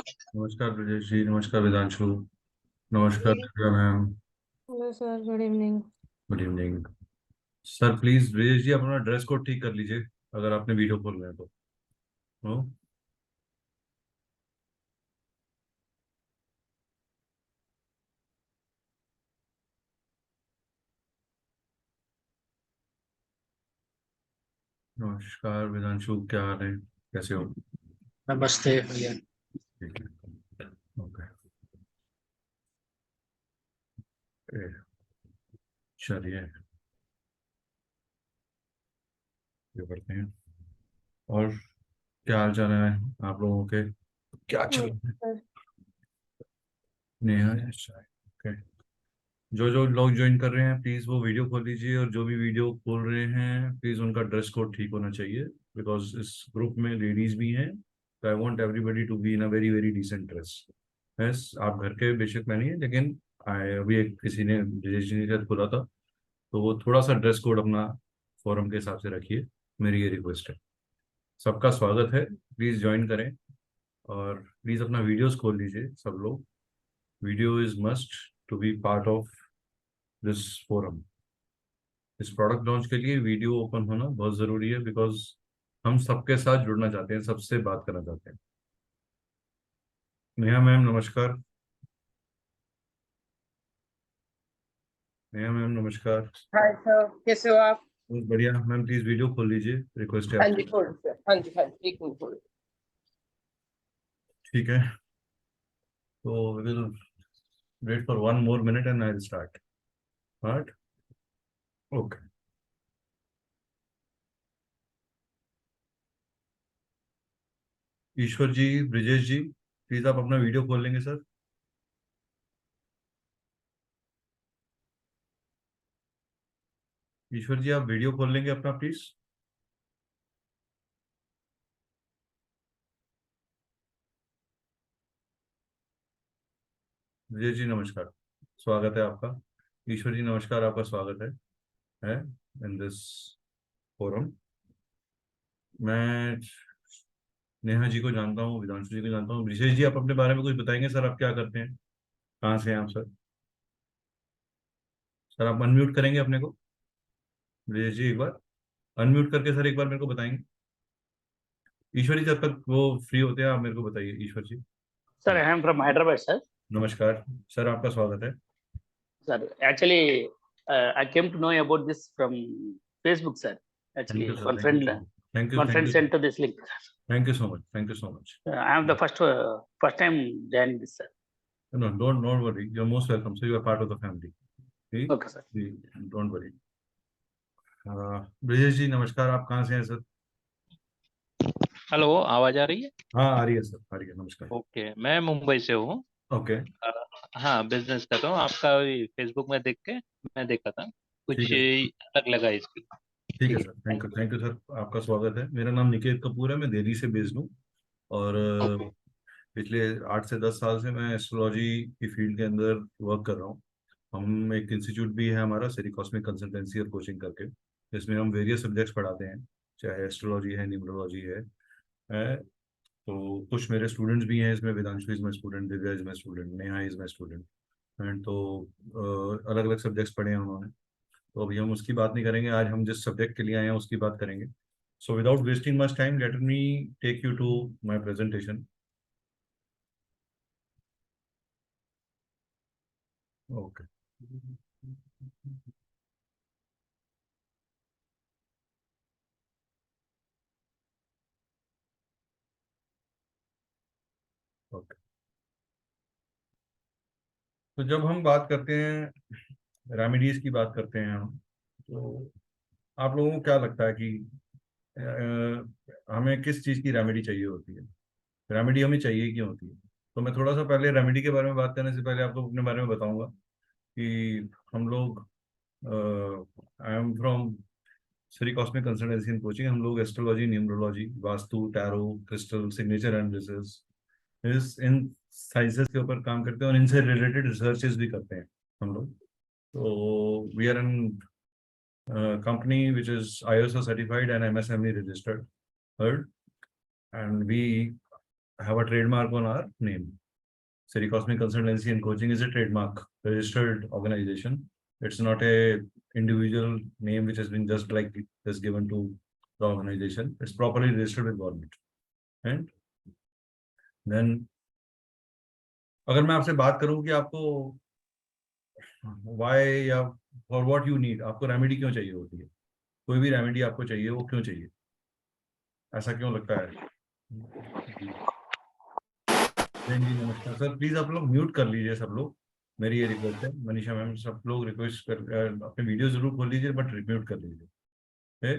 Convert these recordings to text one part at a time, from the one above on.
नमस्कार ब्रजेश जी। नमस्कार वेदांशु। नमस्कार जी। Divya ma'am. Hello sir, good evening. Good evening. Sir please Brajesh ji, आप अपना ड्रेस कोड ठीक कर लीजिए अगर आपने वीडियो खोलना है तो। नो। नमस्कार वेदांशु, क्या हाल है? कैसे हो? नमस्ते भैया। ठीक है। ओके। चलिए ये करते हैं। और क्या हाल चाल है आप लोगों के? क्या चल रहा है? सर, नेहा, अच्छा। ओके। जो जो लोग ज्वाइन कर रहे हैं प्लीज वो वीडियो खोल लीजिए, और जो भी वीडियो खोल रहे हैं प्लीज उनका ड्रेस कोड ठीक होना चाहिए, बिकॉज इस ग्रुप में लेडीज भी हैं। तो I want everybody to be in a very very decent dress. Yes, आप घर के बेशक पहनिए, लेकिन अभी एक किसी ने विजय ने शायद खोला था, तो वो थोड़ा सा ड्रेस कोड अपना फोरम के हिसाब से रखिए। मेरी ये रिक्वेस्ट है। सबका स्वागत है, प्लीज ज्वाइन करें। और प्लीज अपना वीडियोस खोल लीजिए सब लोग। Video is must to be part of this forum. इस प्रोडक्ट लॉन्च के लिए वीडियो ओपन होना बहुत ज़रूरी है, बिकॉज हम सबके साथ जुड़ना चाहते हैं, सबसे बात करना चाहते हैं। नेहा मैम नमस्कार। नेहा मैम नमस्कार। हाय सर, कैसे हो आप? बहुत बढ़िया मैम, प्लीज़ वीडियो खोल लीजिए, रिक्वेस्ट है हाँ आपसे। जी, खोल सर। हाँ जी, हाँ जी, एक मिनट खोल। ठीक है, तो will wait for 1 more minute and I will start. Right. Okay. Ishwar ji, Brijesh ji, please आप अपना वीडियो खोल लेंगे सर? ईश्वर जी, आप वीडियो खोल लेंगे अपना प्लीज़? ब्रिजेश जी नमस्कार, स्वागत है आपका। ईश्वर जी नमस्कार, आपका स्वागत है इन दिस फोरम। मैं नेहा जी को जानता हूँ, विधांशु जी को जानता हूँ। विशेष जी, आप अपने बारे में कुछ बताएंगे सर? आप क्या करते हैं, कहाँ से हैं आप सर? सर आप अनम्यूट करेंगे अपने को? विशेष जी एक बार अनम्यूट करके सर एक बार मेरे को बताएंगे। ईश्वर जी जब तक वो फ्री होते हैं आप मेरे को बताइए, Ishwar ji. Sir, I am from Hyderabad sir. नमस्कार सर, आपका स्वागत है। Sir, actually I came to know about this from Facebook sir. Thank Actually, you sir, thank you so much. Thank you, one thank friend you. sent to this link. Thank you so much, thank you so much. I am the first time joining this sir. No, don't worry, you are most welcome sir, you are part of the family. ठीक। Okay sir. Don't worry. Brijesh ji नमस्कार, आप कहाँ से हैं sir? Hello, आवाज आ रही है? हाँ आ रही है सर, आ रही है। नमस्कार। ओके, मैं मुंबई से हूँ। ओके। अ, हाँ, बिजनेस कर रहा हूँ। आपका फेसबुक में देख के मैं देखा था, ठीक कुछ है सर। अलग लगा इसकी। ठीक है ठीक है, sir, thank thank you, you. Thank you sir, आपका स्वागत है। मेरा नाम निकेत कपूर है, मैं दिल्ली से बेस्ड हूँ। और ओके। पिछले 8 से 10 साल से मैं एस्ट्रोलॉजी की फील्ड के अंदर वर्क कर रहा हूँ। हम एक इंस्टीट्यूट भी है हमारा, सेरी कॉस्मिक कंसल्टेंसी और कोचिंग करके, जिसमें हम वेरियस सब्जेक्ट्स पढ़ाते हैं, चाहे एस्ट्रोलॉजी है, न्यूमरोलॉजी है। तो कुछ मेरे स्टूडेंट्स भी हैं इसमें। Vedanshu is my student, Divya is my student, Neha is my student. And तो अलग अलग सब्जेक्ट्स पढ़े हैं उन्होंने। तो अभी हम उसकी बात नहीं करेंगे, आज हम जिस सब्जेक्ट के लिए आए हैं उसकी बात करेंगे। So without wasting much time, let me take you to my presentation. Okay. Okay. तो जब हम बात करते हैं रेमेडीज की बात करते हैं हम, तो आप लोगों को क्या लगता है कि हमें किस चीज़ की रेमेडी चाहिए होती है? रेमेडी हमें चाहिए क्यों होती है? तो मैं थोड़ा सा पहले रेमेडी के बारे में बात करने से पहले आपको अपने बारे में बताऊंगा कि हम लोग, आई am from Shri cosmic consultancy and coaching. हम लोग astrology, numerology, vastu, tarot, crystal, signature analysis, इस इन साइंसेस के ऊपर काम करते हैं, और इनसे रिलेटेड रिसर्चेस भी करते हैं हम लोग। तो we are an company which is ISO certified and MSME registered, heard, and we have a trademark on our name. Siri Cosmic Consultancy and Coaching is a trademark registered organization. It's not a individual name which has been just like just given to the organization. It's properly registered with government. And then अगर मैं आपसे बात करूं कि आपको why या for what you need, आपको remedy क्यों चाहिए होती है, कोई भी रेमेडी आपको चाहिए, वो क्यों चाहिए, ऐसा क्यों लगता है? जी नमस्कार सर, प्लीज आप लोग म्यूट कर लीजिए सब लोग, मेरी ये रिक्वेस्ट है। मनीषा मैम, सब लोग रिक्वेस्ट कर अपने वीडियो जरूर खोल लीजिए बट म्यूट कर लीजिए।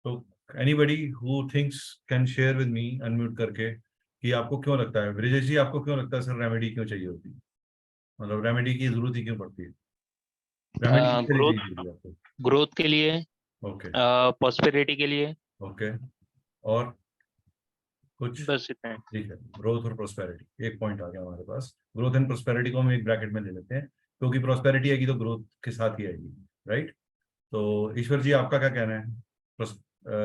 तो anybody who thinks can share with me unmute करके कि आपको क्यों लगता है, ब्रिजेश जी आपको क्यों लगता है सर रेमेडी क्यों चाहिए होती है, मतलब रेमेडी की जरूरत ही क्यों पड़ती है? ग्रोथ के लिए, ओके प्रॉस्पेरिटी के लिए, ओके, और कुछ? बस इतना है। ठीक है, ग्रोथ और प्रोस्पेरिटी, एक पॉइंट आ गया हमारे पास। ग्रोथ एंड प्रोस्पेरिटी को हम एक ब्रैकेट में ले लेते हैं, क्योंकि प्रोस्पेरिटी आएगी तो ग्रोथ के साथ ही आएगी, राइट? तो ईश्वर जी आपका क्या कहना है,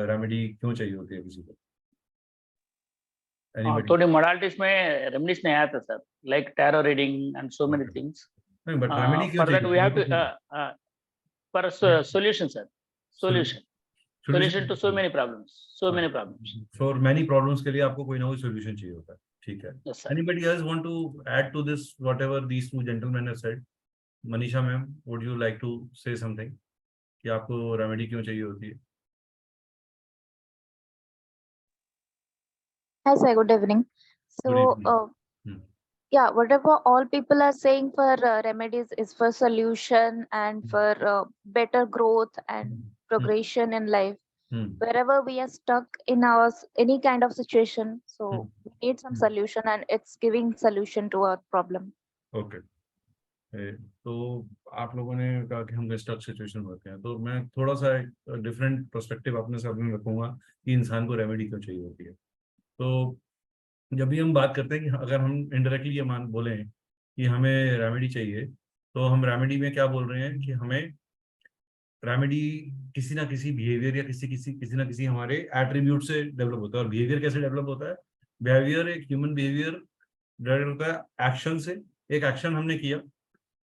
रेमेडी क्यों चाहिए होती है किसी को? थोड़ी मोडालिटीज में रेमेडीज नहीं आया था sir, like tarot reading and so many things. नहीं, बट रेमेडी क्यों For that we have चाहिए? to for a solution, sir. Solution to so many problems. So many problems. For many problems के लिए आपको कोई ना कोई solution चाहिए होता है, ठीक है? Yes, sir. Anybody else want to add to this whatever these two gentlemen have said? Manisha ma'am, would you like to say something कि आपको रेमेडी क्यों चाहिए होती है? Hi sir, good evening. So, Good evening. yeah, whatever all people are saying for remedies is for solution and for better growth and progression in life. Wherever we are stuck in our any kind of situation, so we need some solution, and it's giving solution to our problem. Okay. तो आप लोगों ने कहा कि हम stuck situation में होते हैं, तो मैं थोड़ा सा डिफरेंट पर्सपेक्टिव अपने सामने रखूंगा कि इंसान को रेमेडी क्यों चाहिए होती है। तो जब भी हम बात करते हैं कि अगर हम इनडायरेक्टली ये मान बोलें कि हमें रेमेडी चाहिए, तो हम रेमेडी में क्या बोल रहे हैं कि हमें रेमेडी किसी ना किसी बिहेवियर या किसी ना किसी हमारे एट्रीब्यूट से डेवलप होता है। और बिहेवियर कैसे डेवलप होता है? बिहेवियर, एक ह्यूमन बिहेवियर डेवलप होता है एक्शन से। एक एक्शन हमने किया,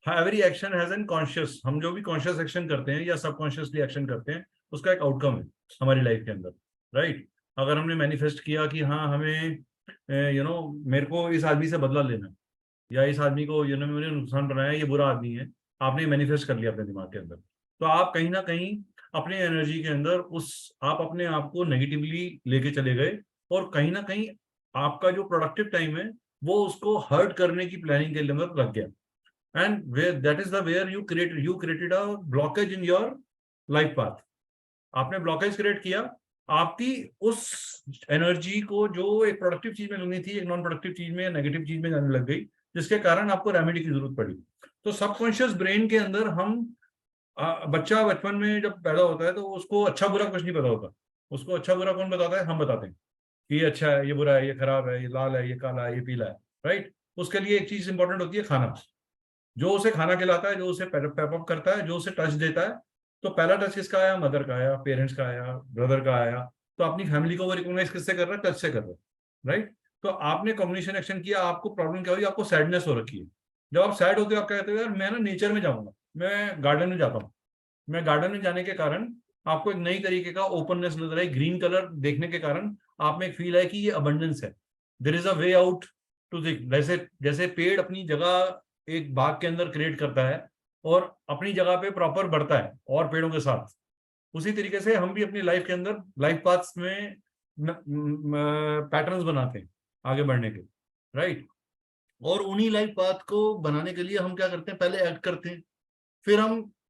every action has an conscious, हम जो भी कॉन्शियस एक्शन करते हैं या सबकॉन्शियसली एक्शन करते हैं, उसका एक आउटकम है हमारी लाइफ के अंदर, राइट? अगर हमने मैनिफेस्ट किया कि हाँ हमें मेरे को इस आदमी से बदला लेना, या इस आदमी को मैंने नुकसान बनाया, ये बुरा आदमी है, आपने मैनिफेस्ट कर लिया अपने दिमाग के अंदर, तो आप कहीं ना कहीं अपने एनर्जी के अंदर आप अपने आप को नेगेटिवली लेके चले गए, और कहीं ना कहीं आपका जो प्रोडक्टिव टाइम है वो उसको हर्ट करने की प्लानिंग के अंदर लग गया। And that is the where you created a blockage in your life path. आपने ब्लॉकेज क्रिएट किया, आपकी उस एनर्जी को जो एक प्रोडक्टिव चीज में लगनी थी, एक नॉन प्रोडक्टिव चीज में, नेगेटिव चीज में जाने लग गई, जिसके कारण आपको रेमेडी की जरूरत पड़ी। तो सबकॉन्शियस ब्रेन के अंदर हम बच्चा बचपन में जब पैदा होता है तो उसको अच्छा बुरा कुछ नहीं पता होता। उसको अच्छा बुरा कौन बताता है? हम बताते हैं कि ये अच्छा है, ये बुरा है, ये खराब है, ये लाल है, ये काला है, ये पीला है, राइट? उसके लिए एक चीज इंपॉर्टेंट होती है, खाना। जो उसे खाना खिलाता है, जो उसे पैपअप करता है, जो उसे टच देता है, तो पहला टच किसका आया? मदर का आया, पेरेंट्स का आया, ब्रदर का आया। तो अपनी फैमिली को वो रिकॉग्नाइज किससे कर रहा है? टच से कर रहा है, राइट? तो आपने कॉम्बिनेशन एक्शन किया, आपको प्रॉब्लम क्या हुई? आपको सैडनेस हो रखी है। जब आप सैड होते हो, आप कहते हो यार मैं ना नेचर में जाऊंगा, मैं गार्डन में जाता हूँ। मैं गार्डन में जाने के कारण आपको एक नई तरीके का ओपननेस नजर आई, ग्रीन कलर देखने के कारण आप में एक फील है कि ये अबंडेंस है, there is a way out to this. जैसे पेड़ अपनी जगह एक बाग के अंदर क्रिएट करता है और अपनी जगह पे प्रॉपर बढ़ता है और पेड़ों के साथ, उसी तरीके से हम भी अपनी लाइफ के अंदर लाइफ पाथ्स में पैटर्न्स बनाते हैं आगे बढ़ने के, राइट? और उन्हीं लाइफ पाथ को बनाने के लिए हम क्या करते हैं? पहले एक्ट करते हैं, फिर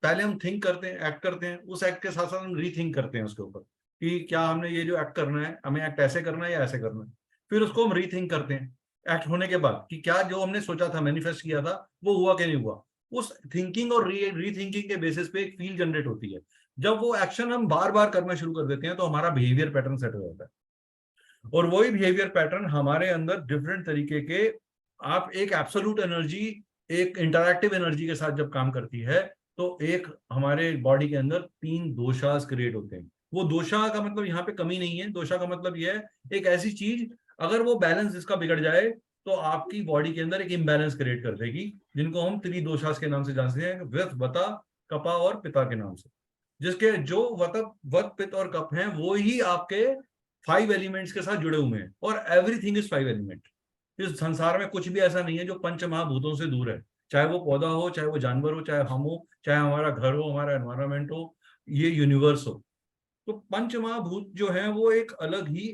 पहले हम थिंक करते हैं, एक्ट करते हैं, उस एक्ट के साथ साथ हम रीथिंक करते हैं उसके ऊपर कि क्या हमने ये जो एक्ट करना है, हमें एक्ट ऐसे करना है या ऐसे करना है। फिर उसको हम रीथिंक करते हैं एक्ट होने के बाद कि क्या जो हमने सोचा था, मैनिफेस्ट किया था, वो हुआ कि नहीं हुआ। उस थिंकिंग और रीथिंकिंग के बेसिस पे एक फील जनरेट होती है। जब वो एक्शन हम बार बार करना शुरू कर देते हैं तो हमारा बिहेवियर पैटर्न सेट हो जाता है, और वही बिहेवियर पैटर्न हमारे अंदर डिफरेंट तरीके के, आप एक एब्सोल्यूट एनर्जी, एक इंटरैक्टिव एनर्जी के साथ जब काम करती है तो एक हमारे बॉडी के अंदर 3 दोषास क्रिएट होते हैं। वो दोषा का मतलब यहाँ पे कमी नहीं है, दोषा का मतलब यह है एक ऐसी चीज अगर वो बैलेंस इसका बिगड़ जाए तो आपकी बॉडी के अंदर एक इम्बैलेंस क्रिएट कर देगी, जिनको हम त्रिदोषास के नाम से जानते हैं, व्यथ, वता, कपा और पिता के नाम से। जिसके जो वत, पित्त और कप हैं वो ही आपके 5 एलिमेंट्स के साथ जुड़े हुए हैं, और एवरीथिंग इज 5 एलिमेंट। इस संसार में कुछ भी ऐसा नहीं है जो पंच महाभूतों से दूर है, चाहे वो पौधा हो, चाहे वो जानवर हो, चाहे हम हो, चाहे हमारा घर हो, हमारा एनवायरमेंट हो, ये यूनिवर्स हो। तो पंच महाभूत जो है वो एक अलग ही,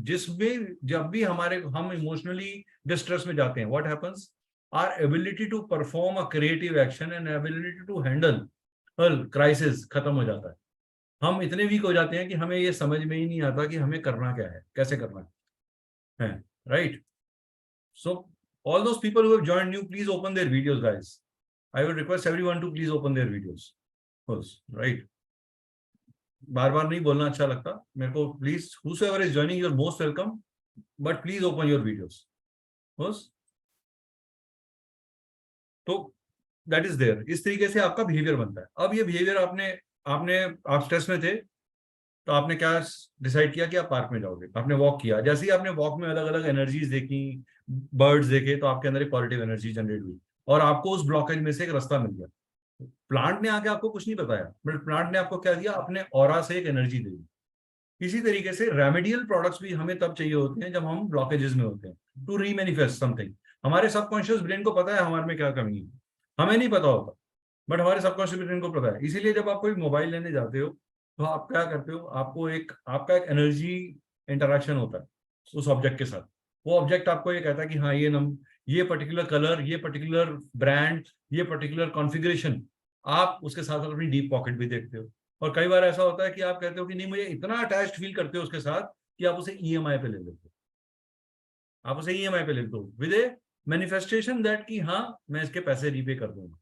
जिसमें जब भी हम इमोशनली डिस्ट्रेस में जाते हैं, what happens, our ability to perform a creative action and ability to handle crisis खत्म हो जाता है। हम इतने वीक हो जाते हैं कि हमें ये समझ में ही नहीं आता कि हमें करना क्या है, कैसे करना है, right? So all those people who have joined new, please open their videos, guys. I would request everyone to please open their videos. Right? बार बार नहीं बोलना अच्छा लगता मेरे को, please whosoever is joining, you're most welcome, but please open your videos. तो that is there. इस तरीके से आपका बिहेवियर बनता है। अब ये बिहेवियर आप स्ट्रेस में थे तो आपने क्या डिसाइड किया कि आप पार्क में जाओगे, आपने वॉक किया। जैसे ही आपने वॉक में अलग अलग एनर्जीज देखी, बर्ड्स देखे, तो आपके अंदर एक पॉजिटिव एनर्जी जनरेट हुई और आपको उस ब्लॉकेज में से एक रास्ता मिल गया। प्लांट ने आके आपको कुछ नहीं बताया, बट प्लांट ने आपको क्या दिया, अपने ऑरा से एक एनर्जी दी। इसी तरीके से रेमेडियल प्रोडक्ट्स भी हमें तब चाहिए होते हैं जब हम ब्लॉकेजेस में होते हैं, टू रीमैनिफेस्ट समथिंग। हमारे सबकॉन्शियस ब्रेन को पता है हमारे में क्या कमी है, हमें नहीं पता होता, बट हमारे सबकॉन्शियस ब्रेन को पता है। इसीलिए जब आप कोई मोबाइल लेने जाते हो तो आप क्या करते हो, आपका एक एनर्जी इंटरेक्शन होता है उस ऑब्जेक्ट के साथ। वो ऑब्जेक्ट आपको ये कहता है कि हाँ ये पर्टिकुलर कलर, ये पर्टिकुलर ब्रांड, ये पर्टिकुलर कॉन्फ़िगरेशन, आप उसके साथ अपनी डीप पॉकेट भी देखते हो। और कई बार ऐसा होता है कि आप कहते हो कि नहीं, मुझे इतना अटैच्ड फील करते हो उसके साथ कि आप उसे ईएमआई पे ले लेते हो, आप उसे ईएमआई पे ले लेते हो विद ए मैनिफेस्टेशन दैट कि हाँ मैं इसके पैसे रीपे कर दूंगा।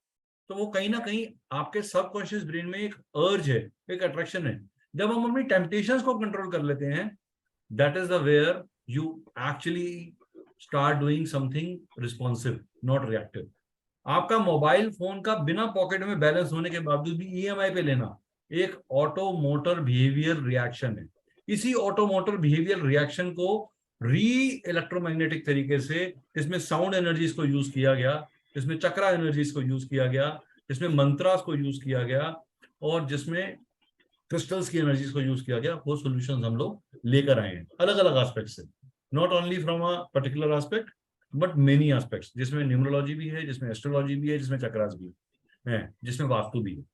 तो वो कहीं ना कहीं आपके सबकॉन्शियस ब्रेन में एक अर्ज है, एक अट्रैक्शन है। जब हम अपनी टेम्पटेशंस को कंट्रोल कर लेते हैं, that is the where you actually start doing something responsive, not reactive. आपका मोबाइल फोन का बिना पॉकेट में बैलेंस होने के बावजूद भी ईएमआई पे लेना एक ऑटोमोटर बिहेवियर रिएक्शन है। इसी ऑटोमोटर बिहेवियर रिएक्शन को री इलेक्ट्रोमैग्नेटिक तरीके से, इसमें साउंड एनर्जीज को यूज किया गया, जिसमें चक्रा एनर्जीज को यूज किया गया, जिसमें मंत्रास को यूज किया गया, और जिसमें क्रिस्टल्स की एनर्जीज को यूज किया गया, वो सॉल्यूशंस हम लोग लेकर आए हैं अलग अलग एस्पेक्ट से, not only from a particular aspect but many aspects, जिसमें न्यूमरोलॉजी भी है, जिसमें एस्ट्रोलॉजी भी है, जिसमें चक्रास भी है, जिसमें वास्तु भी है।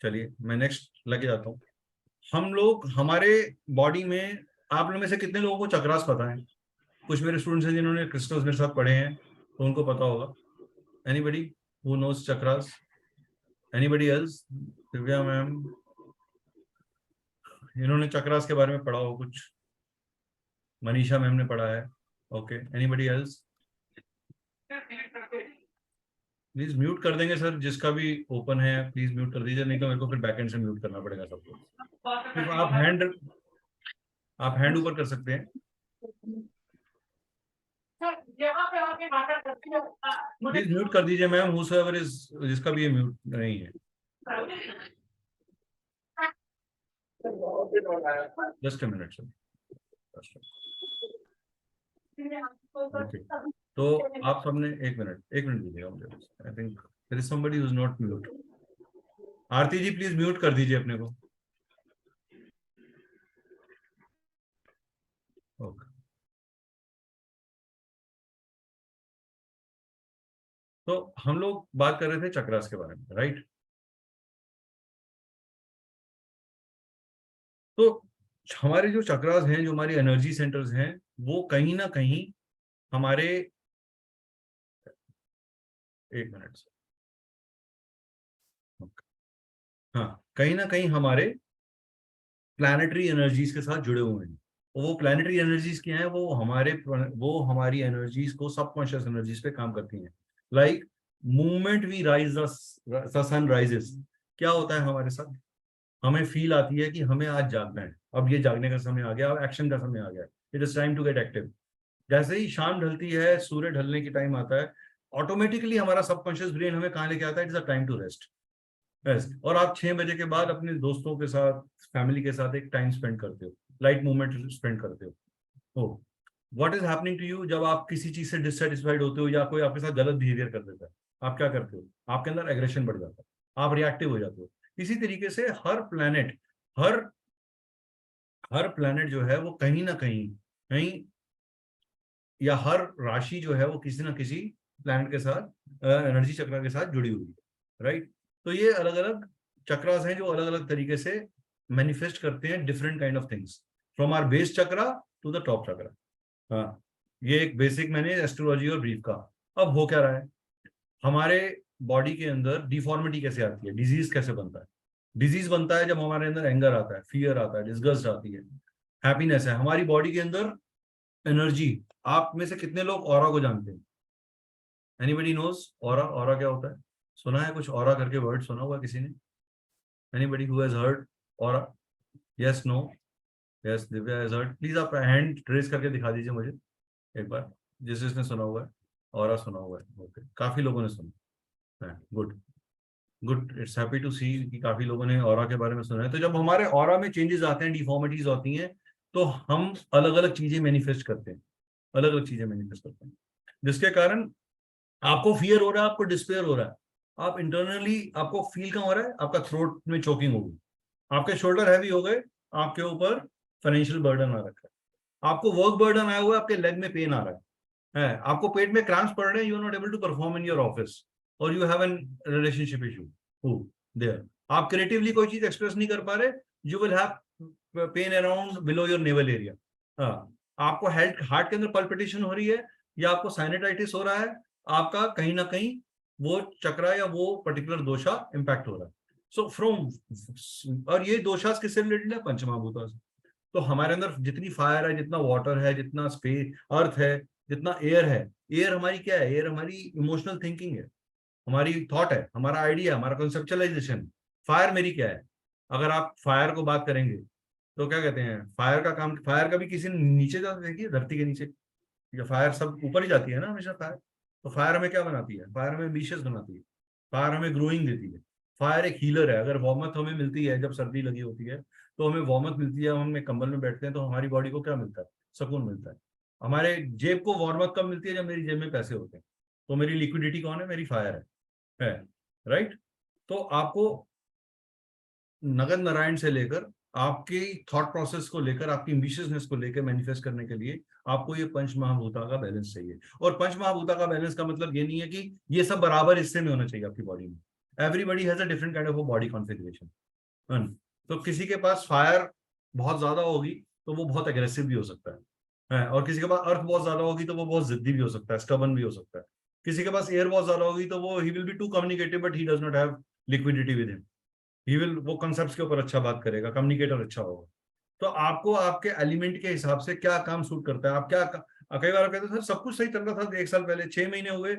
चलिए मैं नेक्स्ट लगे जाता हूँ। हम लोग हमारे बॉडी में, आप लोग में से कितने लोगों को चक्रास पता है? कुछ मेरे स्टूडेंट्स हैं जिन्होंने क्रिस्टल्स मेरे साथ पढ़े हैं तो उनको पता होगा। Anybody who knows chakras? Anybody else? Divya ma'am, इन्होंने चक्रास के बारे में पढ़ा हो कुछ? मनीषा मैम ने पढ़ा है? Okay, anybody else? Please mute कर देंगे सर, जिसका भी ओपन है प्लीज म्यूट कर दीजिए, नहीं तो मेरे को फिर बैकएंड से म्यूट करना पड़ेगा सबको। तो आप हैंड ऊपर कर सकते हैं, प्लीज म्यूट कर दीजिए मैम, हूसोएवर इज, जिसका भी ये म्यूट नहीं है। Just a minute sir. Okay, तो आप सबने एक मिनट दीजिएगा मुझे। I think there is somebody who is not mute. Aarti ji please mute कर दीजिए अपने को। ओके, तो हम लोग बात कर रहे थे चक्रास के बारे में, राइट? तो हमारे जो चक्रास हैं, जो हमारी एनर्जी सेंटर्स हैं, वो कहीं ना कहीं हमारे, एक मिनट से, हाँ, कहीं ना कहीं हमारे प्लैनेटरी एनर्जीज के साथ जुड़े हुए हैं। वो प्लैनेटरी एनर्जीज क्या हैं? वो हमारी एनर्जीज को, सबकॉन्शियस एनर्जीज पे काम करती हैं। Like movement we rise the sun rises, क्या होता है हमारे साथ? हमें फील आती है कि हमें आज जागना है, अब ये जागने का समय आ गया, अब एक्शन का समय आ गया, it is time to get active. जैसे ही शाम ढलती है, सूर्य ढलने की टाइम आता है, ऑटोमेटिकली हमारा सबकॉन्शियस ब्रेन हमें कहाँ लेके आता है? It's a time to rest. और आप 6 बजे के बाद अपने दोस्तों के साथ, फैमिली के साथ एक टाइम स्पेंड करते हो, लाइट मूवमेंट स्पेंड करते हो। हो, what is happening to you जब आप किसी चीज से डिससेटिस्फाइड होते हो या कोई आपके साथ गलत बिहेवियर कर देता है, आप क्या करते हो? आपके अंदर एग्रेशन बढ़ जाता है, आप रिएक्टिव हो जाते हो। इसी तरीके से हर प्लेनेट जो है वो कहीं ना कहीं या हर राशि जो है वो किसी ना किसी प्लैनेट के साथ एनर्जी चक्र के साथ जुड़ी हुई है, राइट। तो ये अलग अलग चक्रास हैं जो अलग अलग तरीके से मैनिफेस्ट करते हैं different kind of things, from our base chakra to the top chakra. हाँ, ये एक बेसिक मैंने एस्ट्रोलॉजी और ब्रीफ का। अब हो क्या रहा है, हमारे बॉडी के अंदर डिफॉर्मिटी कैसे आती है, डिजीज कैसे बनता है? डिजीज बनता है जब हमारे अंदर एंगर आता है, फियर आता है, डिस्गस्ट आती है, हैप्पीनेस है। हमारी बॉडी के अंदर एनर्जी, आप में से कितने लोग ऑरा को जानते हैं? Anybody knows aura? ऑरा क्या होता है? सुना है कुछ ऑरा करके वर्ड सुना हुआ किसी ने? Anybody who has heard aura? Yes, no, yes, Divya has heard. Please आप हैंड रेज करके दिखा दीजिए मुझे एक बार, जिसने सुना हुआ है, ऑरा सुना हुआ है। ओके, काफी लोगों ने सुना है, good good, it's happy to see कि काफी लोगों ने ऑरा के बारे में सुना है। तो जब हमारे ऑरा में चेंजेस आते हैं, डिफॉर्मिटीज होती हैं, तो हम अलग अलग चीजें मैनिफेस्ट करते हैं, अलग अलग चीजें मैनिफेस्ट करते हैं, जिसके कारण आपको फियर हो रहा है, आपको डिस्पेयर हो रहा है, आप इंटरनली आपको फील कहाँ हो रहा है, आपका थ्रोट में चोकिंग होगी, आपके शोल्डर हैवी हो गए, आपके ऊपर फाइनेंशियल बर्डन आ रखा है, आपको वर्क बर्डन आया हुआ है, आपके लेग में पेन आ रहा है, आपको पेट में क्रैम्प्स पड़ रहे हैं, you are not able to perform in your office, और you have an relationship issue there, आप क्रिएटिवली कोई चीज एक्सप्रेस नहीं कर पा रहे, you will have pain around below your navel area. आपको हार्ट के अंदर पल्पिटेशन हो रही है, या आपको साइनेटाइटिस हो रहा है, आपका कहीं ना कहीं वो चक्रा या वो पर्टिकुलर दोषा इंपैक्ट हो रहा है। सो और ये दोषा किससे रिलेटेड है? पंचमहाभूता से। तो हमारे अंदर जितनी फायर है, जितना वाटर है, जितना स्पेस अर्थ है, जितना एयर है, एयर हमारी क्या है? एयर हमारी इमोशनल थिंकिंग है, हमारी थॉट है, हमारा आइडिया, हमारा कंसेप्चुअलाइजेशन। फायर मेरी क्या है? अगर आप फायर को बात करेंगे तो क्या कहते हैं, फायर का काम, फायर कभी किसी ने नीचे जाते देखिए, धरती के नीचे? या फायर सब ऊपर ही जाती है ना हमेशा फायर। तो फायर हमें क्या बनाती है? फायर हमें एम्बिशियस बनाती है, फायर हमें ग्रोइंग देती है, फायर एक हीलर है। अगर वार्मथ हमें मिलती है, जब सर्दी लगी होती है तो हमें वार्मथ मिलती है, हम कंबल में बैठते हैं तो हमारी बॉडी को क्या मिलता है? सुकून मिलता है। हमारे जेब को वार्मथ कब मिलती है? जब मेरी जेब में पैसे होते हैं। तो मेरी लिक्विडिटी कौन है? मेरी फायर है, राइट। तो आपको नगद नारायण से लेकर आपकी थॉट प्रोसेस को लेकर, आपकी एम्बिशियसनेस को लेकर मैनिफेस्ट करने के लिए आपको ये पंच महाभूता का बैलेंस चाहिए। और पंच महाभूता का बैलेंस का मतलब ये नहीं है कि ये सब बराबर हिस्से में होना चाहिए आपकी बॉडी में। Everybody has a different kind of body configuration. तो किसी के पास फायर बहुत ज्यादा होगी तो वो बहुत एग्रेसिव भी हो सकता है, और किसी के पास अर्थ बहुत ज्यादा होगी तो वो बहुत जिद्दी भी हो सकता है, स्टबर्न भी हो सकता है। किसी के पास एयर बहुत ज्यादा होगी तो वो he will be too communicative, but he does not have liquidity with him. He will, वो कॉन्सेप्ट्स के ऊपर अच्छा बात करेगा, कम्युनिकेटर अच्छा होगा। तो आपको आपके एलिमेंट के हिसाब से क्या काम सूट करता है, आप क्या कई बार कहते हैं सर सब कुछ सही चल रहा था 1 साल पहले, 6 महीने हुए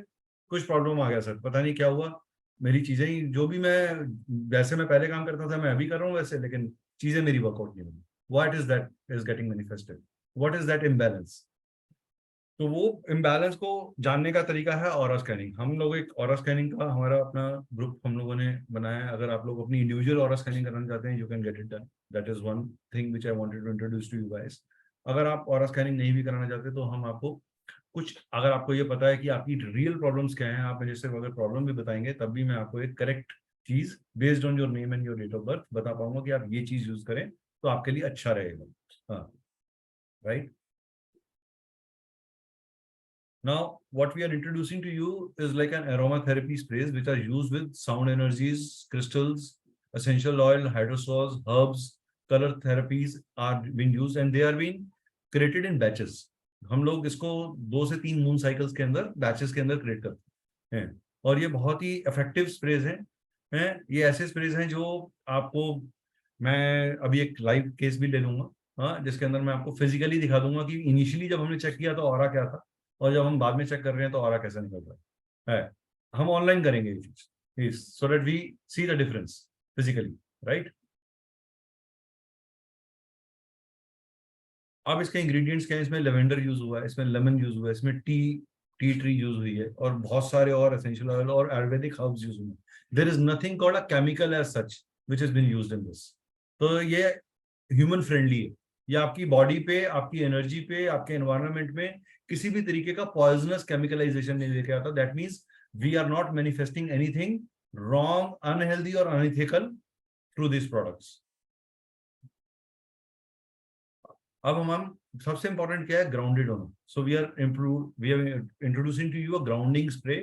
कुछ प्रॉब्लम आ गया सर, पता नहीं क्या हुआ, मेरी चीजें ही जो भी मैं जैसे मैं पहले काम करता था मैं अभी कर रहा हूँ वैसे, लेकिन चीजें मेरी वर्कआउट नहीं होगी। What is that is getting manifested? What is that imbalance? तो वो इम्बैलेंस को जानने का तरीका है ऑरा स्कैनिंग। हम लोग एक ऑरा स्कैनिंग का हमारा अपना ग्रुप हम लोगों ने बनाया है। अगर आप लोग अपनी इंडिविजुअल ऑरा स्कैनिंग करना चाहते हैं, you can get it done. That is one thing which I wanted to introduce to you guys. अगर आप ऑरा स्कैनिंग नहीं भी कराना चाहते तो हम आपको कुछ, अगर आपको ये पता है कि आपकी रियल प्रॉब्लम्स क्या हैं, आप मुझे सिर्फ अगर प्रॉब्लम भी बताएंगे तब भी मैं आपको एक करेक्ट चीज based on your name and your date of birth बता पाऊंगा कि आप ये चीज यूज करें तो आपके लिए अच्छा रहेगा। हाँ, right. Now, what we are introducing to you is like an aromatherapy sprays, which are used with sound energies, crystals, essential oil, hydrosols, herbs, color therapies are being used, and they are being created in batches. हम लोग इसको 2 से 3 moon cycles के अंदर, batches के अंदर create करते हैं, और ये बहुत ही इफेक्टिव स्प्रेज हैं। ये ऐसे स्प्रेज हैं जो आपको, मैं अभी एक लाइव केस भी ले लूंगा, हाँ, जिसके अंदर मैं आपको फिजिकली दिखा दूंगा कि इनिशियली जब हमने चेक किया तो ऑरा क्या था, और जब हम बाद में चेक कर रहे हैं तो ऑरा कैसा निकल रहा है। हम ऑनलाइन करेंगे ये चीज, so that we see the difference physically, right. अब इसके इंग्रेडिएंट्स क्या है? इसमें लेवेंडर यूज हुआ है, इसमें लेमन यूज हुआ है, इसमें टी ट्री यूज हुई है, और बहुत सारे और एसेंशियल ऑयल और आयुर्वेदिक हर्ब्स यूज हुए हैं। There is nothing called a chemical as such which has been used in this. तो ये ह्यूमन फ्रेंडली है, ये आपकी बॉडी पे, आपकी एनर्जी पे, आपके एनवायरनमेंट में किसी भी तरीके का पॉइजनस केमिकलाइजेशन नहीं लेके आता. That means we are not manifesting anything wrong, unhealthy और अनएथिकल थ्रू दिस प्रोडक्ट्स. अब हम सबसे इंपॉर्टेंट क्या है, ग्राउंडेड होना. So we are introducing to you a grounding spray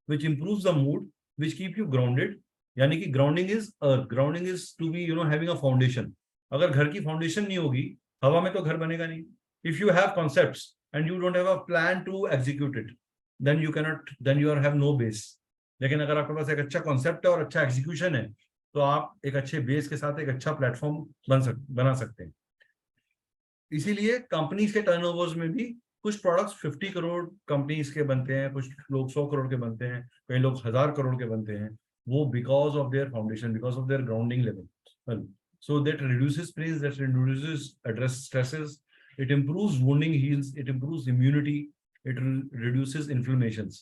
which improves the mood, which keep you grounded. यानी कि grounding is earth, grounding is to be having a foundation. अगर घर की फाउंडेशन नहीं होगी, हवा में तो घर बनेगा नहीं. If you have concepts and you don't have a plan to execute it, then you cannot, then you have no base. लेकिन अगर आपके पास एक अच्छा कॉन्सेप्ट है और अच्छा एग्जीक्यूशन है, तो आप एक अच्छे बेस के साथ एक अच्छा प्लेटफॉर्म बना सकते हैं. इसीलिए कंपनीज के टर्नओवर्स में भी कुछ प्रोडक्ट्स 50 करोड़ कंपनीज के बनते हैं, कुछ लोग 100 करोड़ के बनते हैं, कई लोग 1000 करोड़ के बनते हैं. वो because of their foundation, because of their grounding level. So that reduces pain, that reduces address stresses, it improves wounding heals, it improves immunity, it reduces inflammations.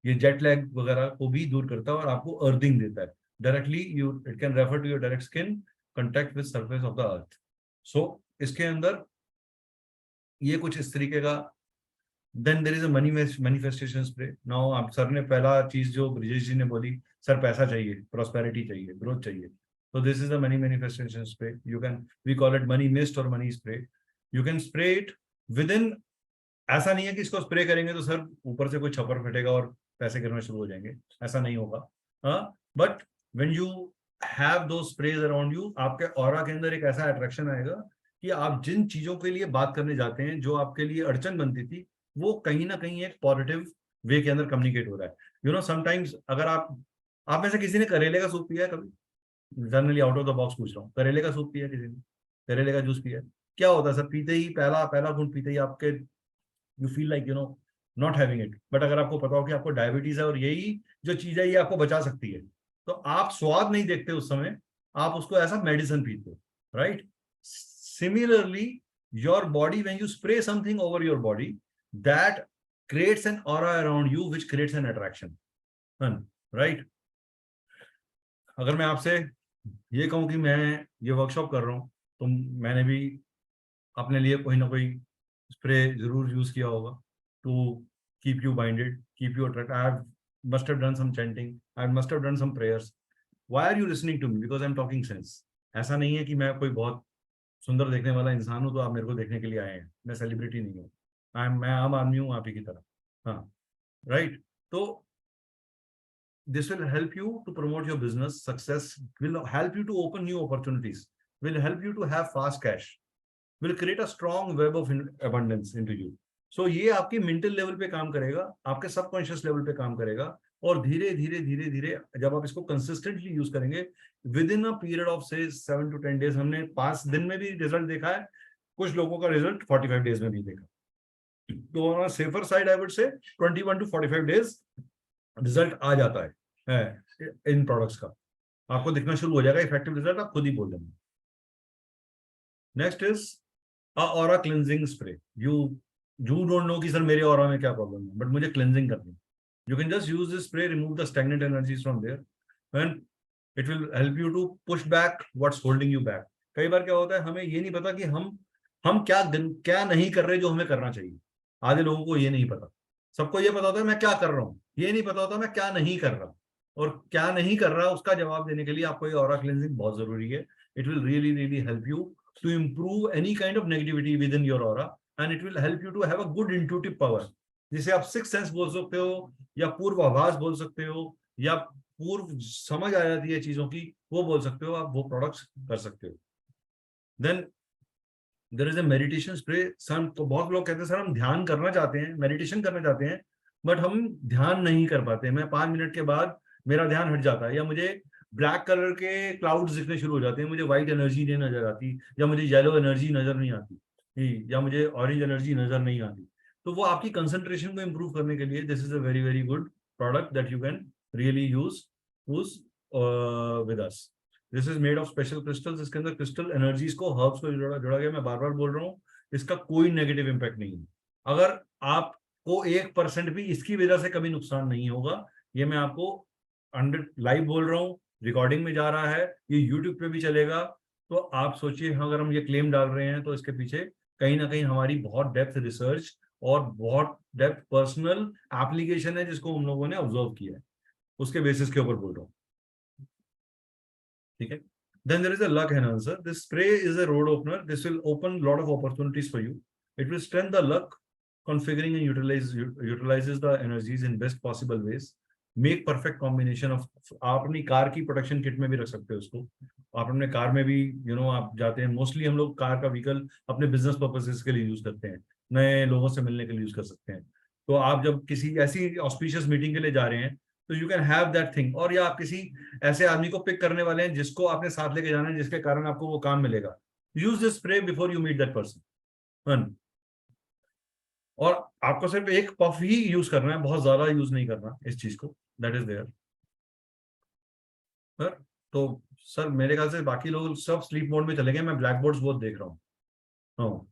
ये जेट लैग वगैरह को भी दूर करता है और आपको अर्थिंग देता है. Directly it can refer to your direct skin contact with surface of the earth. So इसके अंदर ये कुछ इस तरीके का. Then there is a money manifestation spray. Now आप सर ने पहला चीज जो ब्रिजेश जी ने बोली, सर पैसा चाहिए, प्रॉस्पेरिटी चाहिए, ग्रोथ चाहिए. So this is the money manifestation spray. We call it money mist or money spray. You can spray it within. ऐसा नहीं है कि इसको स्प्रे करेंगे तो सर ऊपर से कोई छप्पर फटेगा और पैसे गिरना शुरू हो जाएंगे, ऐसा नहीं होगा. बट व्हेन यू हैव दो स्प्रेज अराउंड यू, आपके ऑरा के अंदर एक ऐसा अट्रैक्शन आएगा कि आप जिन चीजों के लिए बात करने जाते हैं, जो आपके लिए अड़चन बनती थी, वो कहीं ना कहीं एक पॉजिटिव वे के अंदर कम्युनिकेट हो रहा है. समटाइम्स अगर आप में से किसी ने करेले का सूप पिया है कभी? Generally out of the box पूछ रहा हूँ. करेले का सूप पिया किसी ने? करेले का जूस पिया? क्या होता है सर, पीते ही पहला घूंट पीते ही आपके you feel like not having it. But अगर आपको पता हो कि आपको डायबिटीज है और यही जो चीज है ये आपको बचा सकती है, तो आप स्वाद नहीं देखते उस समय, आप उसको ऐसा मेडिसिन पीते हो, right? Similarly your body, when you spray something over your body, that creates an aura around you which creates an attraction, right? अगर मैं आपसे ये कहूं कि मैं ये वर्कशॉप कर रहा हूं, तो मैंने भी अपने लिए कोई ना कोई स्प्रे जरूर यूज किया होगा to keep you binded, keep you attract. I must have done some chanting, I must have done some prayers. Why are you listening to me? Because I am talking sense. ऐसा नहीं है कि मैं कोई बहुत सुंदर देखने वाला इंसान हूं तो आप मेरे को देखने के लिए आए हैं. मैं सेलिब्रिटी नहीं हूँ, मैं आम आदमी हूँ आप ही की तरह. हाँ, राइट. तो this will help you to promote your business. Success will help you to open new opportunities, will help you to have fast cash, will create a strong web of abundance into you. So ये आपकी mental level पे काम करेगा, आपके subconscious level पे काम करेगा, और धीरे धीरे धीरे धीरे जब आप इसको consistently use करेंगे, within a period of say 7 to 10 days, हमने 5 दिन में भी रिजल्ट देखा है, कुछ लोगों का रिजल्ट 45 डेज में भी देखा. तो सेफर साइड आई वुड से 21 to 45 डेज रिजल्ट आ जाता है इन प्रोडक्ट्स का. आपको दिखना शुरू हो जाएगा इफेक्टिव रिजल्ट, आप खुद ही बोल देंगे. Next is aura cleansing spray. You don't know कि सर मेरे ऑरा में क्या प्रॉब्लम है, बट मुझे क्लिनजिंग करनी है. You can just use this spray, remove the stagnant energies from there and it will help you to push back what's holding you back. कई बार क्या होता है, हमें ये नहीं पता कि हम क्या नहीं कर रहे जो हमें करना चाहिए. आधे लोगों को ये नहीं पता. सबको ये पता होता है मैं क्या कर रहा हूँ, ये नहीं पता होता मैं क्या नहीं कर रहा. और क्या नहीं कर रहा उसका जवाब देने के लिए आपको ये ऑरा क्लिनजिंग बहुत जरूरी है. It will really really help you to improve any kind of negativity with in your aura, and it will help you to have a good intuitive power, जिसे आप सिक्स सेंस बोल सकते हो, या पूर्वाभास बोल सकते हो, या पूर्व समझ आ जाती है चीजों की, वो बोल सकते हो. आप वो प्रोडक्ट्स कर सकते हो. Then there is a meditation spray. Sir तो बहुत लोग कहते हैं सर हम ध्यान करना चाहते हैं, मेडिटेशन करना चाहते हैं, बट हम ध्यान नहीं कर पाते. मैं 5 मिनट के बाद मेरा ध्यान हट जाता है, या मुझे ब्लैक कलर के क्लाउड्स दिखने शुरू हो जाते हैं, मुझे व्हाइट एनर्जी नहीं नजर आती, या मुझे येलो एनर्जी नजर नहीं आती, या मुझे ऑरेंज एनर्जी नजर नहीं आती. तो वो आपकी कंसंट्रेशन को इंप्रूव करने के लिए this is a very very good product that you can really use with us. This is made of special crystals. इसके अंदर क्रिस्टल एनर्जीज को, हर्ब्स को जोड़ा गया. मैं बार बार बोल रहा हूँ, इसका कोई नेगेटिव इम्पैक्ट नहीं है. अगर आपको 1% भी इसकी वजह से कभी नुकसान नहीं होगा. ये मैं आपको 100 लाइव बोल रहा हूँ, रिकॉर्डिंग में जा रहा है, ये यूट्यूब पे भी चलेगा. तो आप सोचिए अगर हम ये क्लेम डाल रहे हैं तो इसके पीछे कहीं ना कहीं हमारी बहुत डेप्थ रिसर्च और बहुत डेप्थ पर्सनल एप्लीकेशन है जिसको हम लोगों ने ऑब्जर्व किया है, उसके बेसिस के ऊपर बोल रहा हूँ, ठीक है। Then there is a luck enhancer. This spray is a road opener. This will open a lot of opportunities for you. It will strengthen the luck, configuring and utilizes the energies in best possible ways. Make perfect combination of, आप अपनी car की protection kit में भी रख सकते हो उसको, आप अपने कार में भी आप जाते हैं, मोस्टली हम लोग कार का व्हीकल अपने बिजनेस पर्पसेस के लिए यूज करते हैं, नए लोगों से मिलने के लिए यूज कर सकते हैं। तो आप जब किसी ऐसी ऑस्पिशियस मीटिंग के लिए जा रहे हैं तो you can have that thing, और या आप किसी ऐसे आदमी को पिक करने वाले हैं जिसको आपने साथ लेके जाना है, जिसके कारण आपको वो काम मिलेगा, use this spray before you meet that person. और आपको सिर्फ एक पफ ही यूज करना है, बहुत ज्यादा यूज नहीं करना इस चीज को, दैट इज देयर सर। तो सर मेरे ख्याल से बाकी लोग सब स्लीप मोड में चले गए, मैं ब्लैक बोर्ड्स बहुत देख रहा हूँ। हाँ,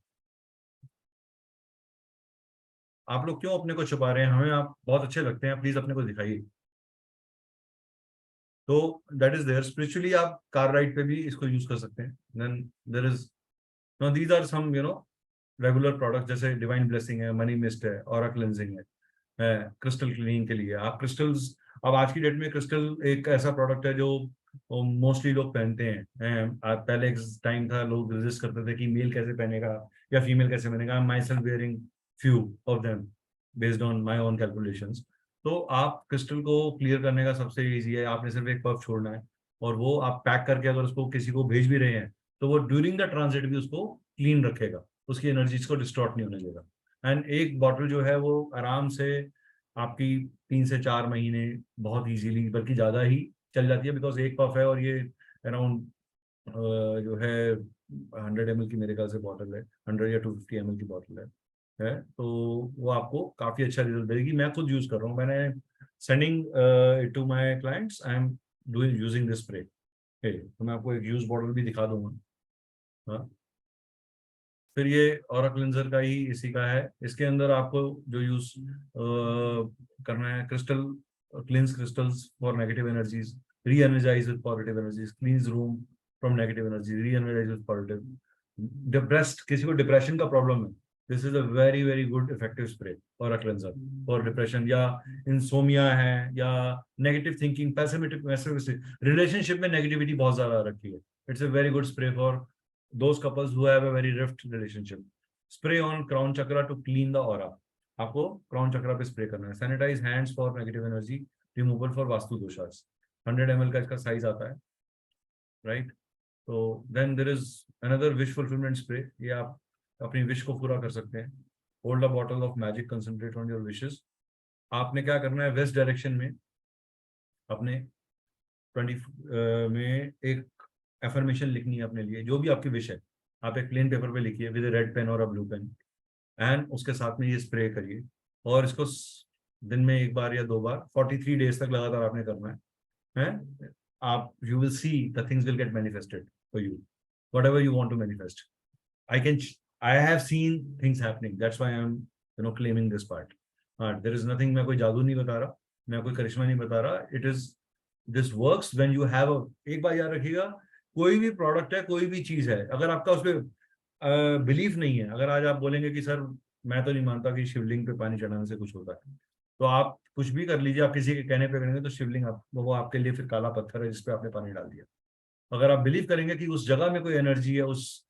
आप लोग क्यों अपने को छुपा रहे हैं, हमें आप बहुत अच्छे लगते हैं, प्लीज अपने को दिखाइए। तो दैट इज देयर। स्पिरिचुअली आप कार राइड पे भी इसको यूज कर सकते हैं। Then there is, no these are some regular product, जैसे डिवाइन ब्लेसिंग है, मनी मिस्ट है, ऑरा क्लेंजिंग है, क्रिस्टल क्लीनिंग के लिए आप क्रिस्टल्स, अब आज की डेट में क्रिस्टल एक ऐसा प्रोडक्ट है जो मोस्टली लोग पहनते हैं। पहले एक टाइम था लोग रेजिस्ट करते थे कि मेल कैसे पहनेगा या फीमेल कैसे पहनेगा, my self wearing few of them based on my own calculations. तो आप क्रिस्टल को क्लियर करने का सबसे इजी है, आपने सिर्फ एक पफ छोड़ना है और वो आप पैक करके अगर उसको किसी को भेज भी रहे हैं तो वो ड्यूरिंग द ट्रांजिट भी उसको क्लीन रखेगा, उसकी एनर्जीज को डिस्टॉर्ट नहीं होने देगा। एंड एक बॉटल जो है वो आराम से आपकी 3 से 4 महीने बहुत इजीली, बल्कि ज़्यादा ही चल जाती है, बिकॉज एक पफ है और ये अराउंड जो है 100 ml की मेरे ख्याल से बॉटल है, 100 या 250 ml की बॉटल है। तो वो आपको काफ़ी अच्छा रिजल्ट देगी। मैं खुद यूज़ कर रहा हूँ, मैंने sending to my clients, I am doing using this spray. तो मैं आपको एक यूज बॉटल भी दिखा दूंगा। हाँ, फिर ये ऑरा क्लेंजर का ही इसी का है, इसके अंदर आपको जो यूज करना है, crystal cleanse crystals for negative energies, reenergize with positive energies, cleanse room from negative energy, reenergize with positive. Depressed, किसी को डिप्रेशन का प्रॉब्लम है, this is a very very good effective spray aura cleanser for depression, या insomnia है, या negative thinking, pessimistic relationship में negativity बहुत ज्यादा आ रखी है, it's a very good spray for those couples who have a very rift relationship. Spray on crown chakra to clean the aura. आपको crown chakra पे spray करना है। Sanitize hands for negative energy removal for vastu doshas. 100 ml का इसका size आता है, right? तो then there is another wish fulfillment spray. ये आप अपनी wish को पूरा कर सकते हैं। Hold a bottle of magic, concentrate on your wishes. आपने क्या करना है, west direction में अपने 20 में एक एफर्मेशन लिखनी है अपने लिए, जो भी आपकी विश है, आप एक प्लेन पेपर पे लिखिए विद रेड पेन और अ ब्लू पेन, एंड उसके साथ में ये स्प्रे करिए, और इसको दिन में 1 बार या 2 बार 43 डेज तक लगातार आपने करना है। आप you will see the things will get manifested for you, whatever you want to manifest. I have seen things happening, that's why I am claiming this part. There is nothing, मैं कोई जादू नहीं बता रहा, मैं कोई करिश्मा नहीं बता रहा, it is this works when you have एक बार याद रखिएगा, कोई भी प्रोडक्ट है, कोई भी चीज है, अगर आपका उस पर बिलीफ नहीं है, अगर आज आप बोलेंगे कि सर मैं तो नहीं मानता कि शिवलिंग पे पानी चढ़ाने से कुछ होता है, तो आप कुछ भी कर लीजिए, आप किसी के कहने पे करेंगे तो शिवलिंग वो आपके लिए फिर काला पत्थर है जिसपे आपने पानी डाल दिया। अगर आप बिलीव करेंगे कि उस जगह में कोई एनर्जी है, उस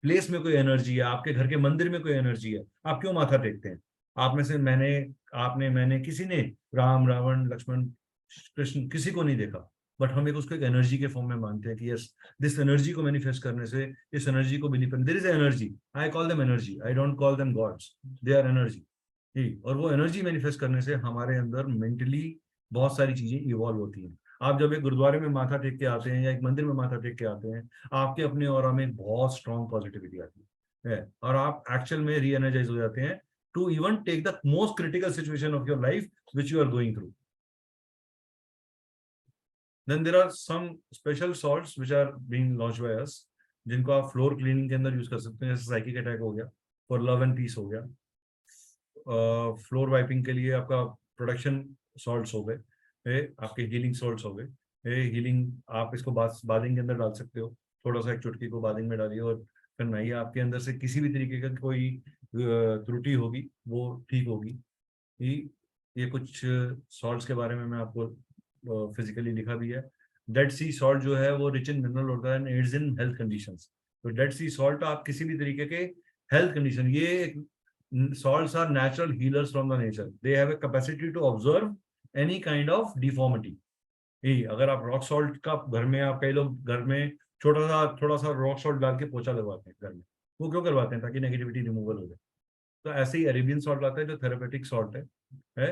प्लेस में कोई एनर्जी है, आपके घर के मंदिर में कोई एनर्जी है, आप क्यों माथा टेकते हैं? आप में से मैंने किसी ने राम, रावण, लक्ष्मण, कृष्ण किसी को नहीं देखा, बट हम एक उसको एक एनर्जी के फॉर्म में मानते हैं कि यस, दिस एनर्जी को मैनिफेस्ट करने से, इस एनर्जी को बिलीव करने, there is energy, I call them energy, I don't call them gods, they are energy. और वो एनर्जी मैनिफेस्ट करने से हमारे अंदर मेंटली बहुत सारी चीजें इवॉल्व होती हैं। आप जब एक गुरुद्वारे में माथा टेक के आते हैं या एक मंदिर में माथा टेक के आते हैं, आपके अपने ऑरा में बहुत स्ट्रॉन्ग पॉजिटिविटी आती है और आप एक्चुअल में री एनर्जाइज हो जाते हैं to even take the most critical situation of your life which you are going through. Then there are some special salts which are being launched by us, जिनको आप फ्लोर क्लीनिंग के अंदर use कर सकते हैं, जैसे साइकिक अटैक हो गया, फॉर लव एंड पीस हो गया, फ्लोर वाइपिंग के लिए आपका प्रोडक्शन सॉल्ट्स हो गए, आपके हीलिंग सॉल्ट्स हो गए, हीलिंग आप इसको बादिंग के अंदर डाल सकते हो, थोड़ा सा एक चुटकी को बादिंग में डालिए और फिर नहाइए। आपके अंदर से किसी भी तरीके का कोई त्रुटि होगी वो ठीक होगी। ये कुछ सॉल्ट्स के बारे में मैं आपको फिजिकली लिखा भी है। डेड सी सॉल्ट जो है वो रिच इन मिनरल होता है and aids in health conditions. तो डेड सी सॉल्ट आप किसी भी तरीके के हेल्थ कंडीशन, ये salts are natural healers from the nature. They have a capacity to observe any kind of deformity. ही अगर आप रॉक सॉल्ट का घर में, आप कई लोग घर में थोड़ा सा रॉक सॉल्ट डाल के पोछा लगवाते हैं घर में, वो क्यों करवाते हैं? ताकि नेगेटिविटी रिमूवल हो जाए। तो ऐसे ही अरेबियन सॉल्ट आता है जो थेरेपेटिक सॉल्ट है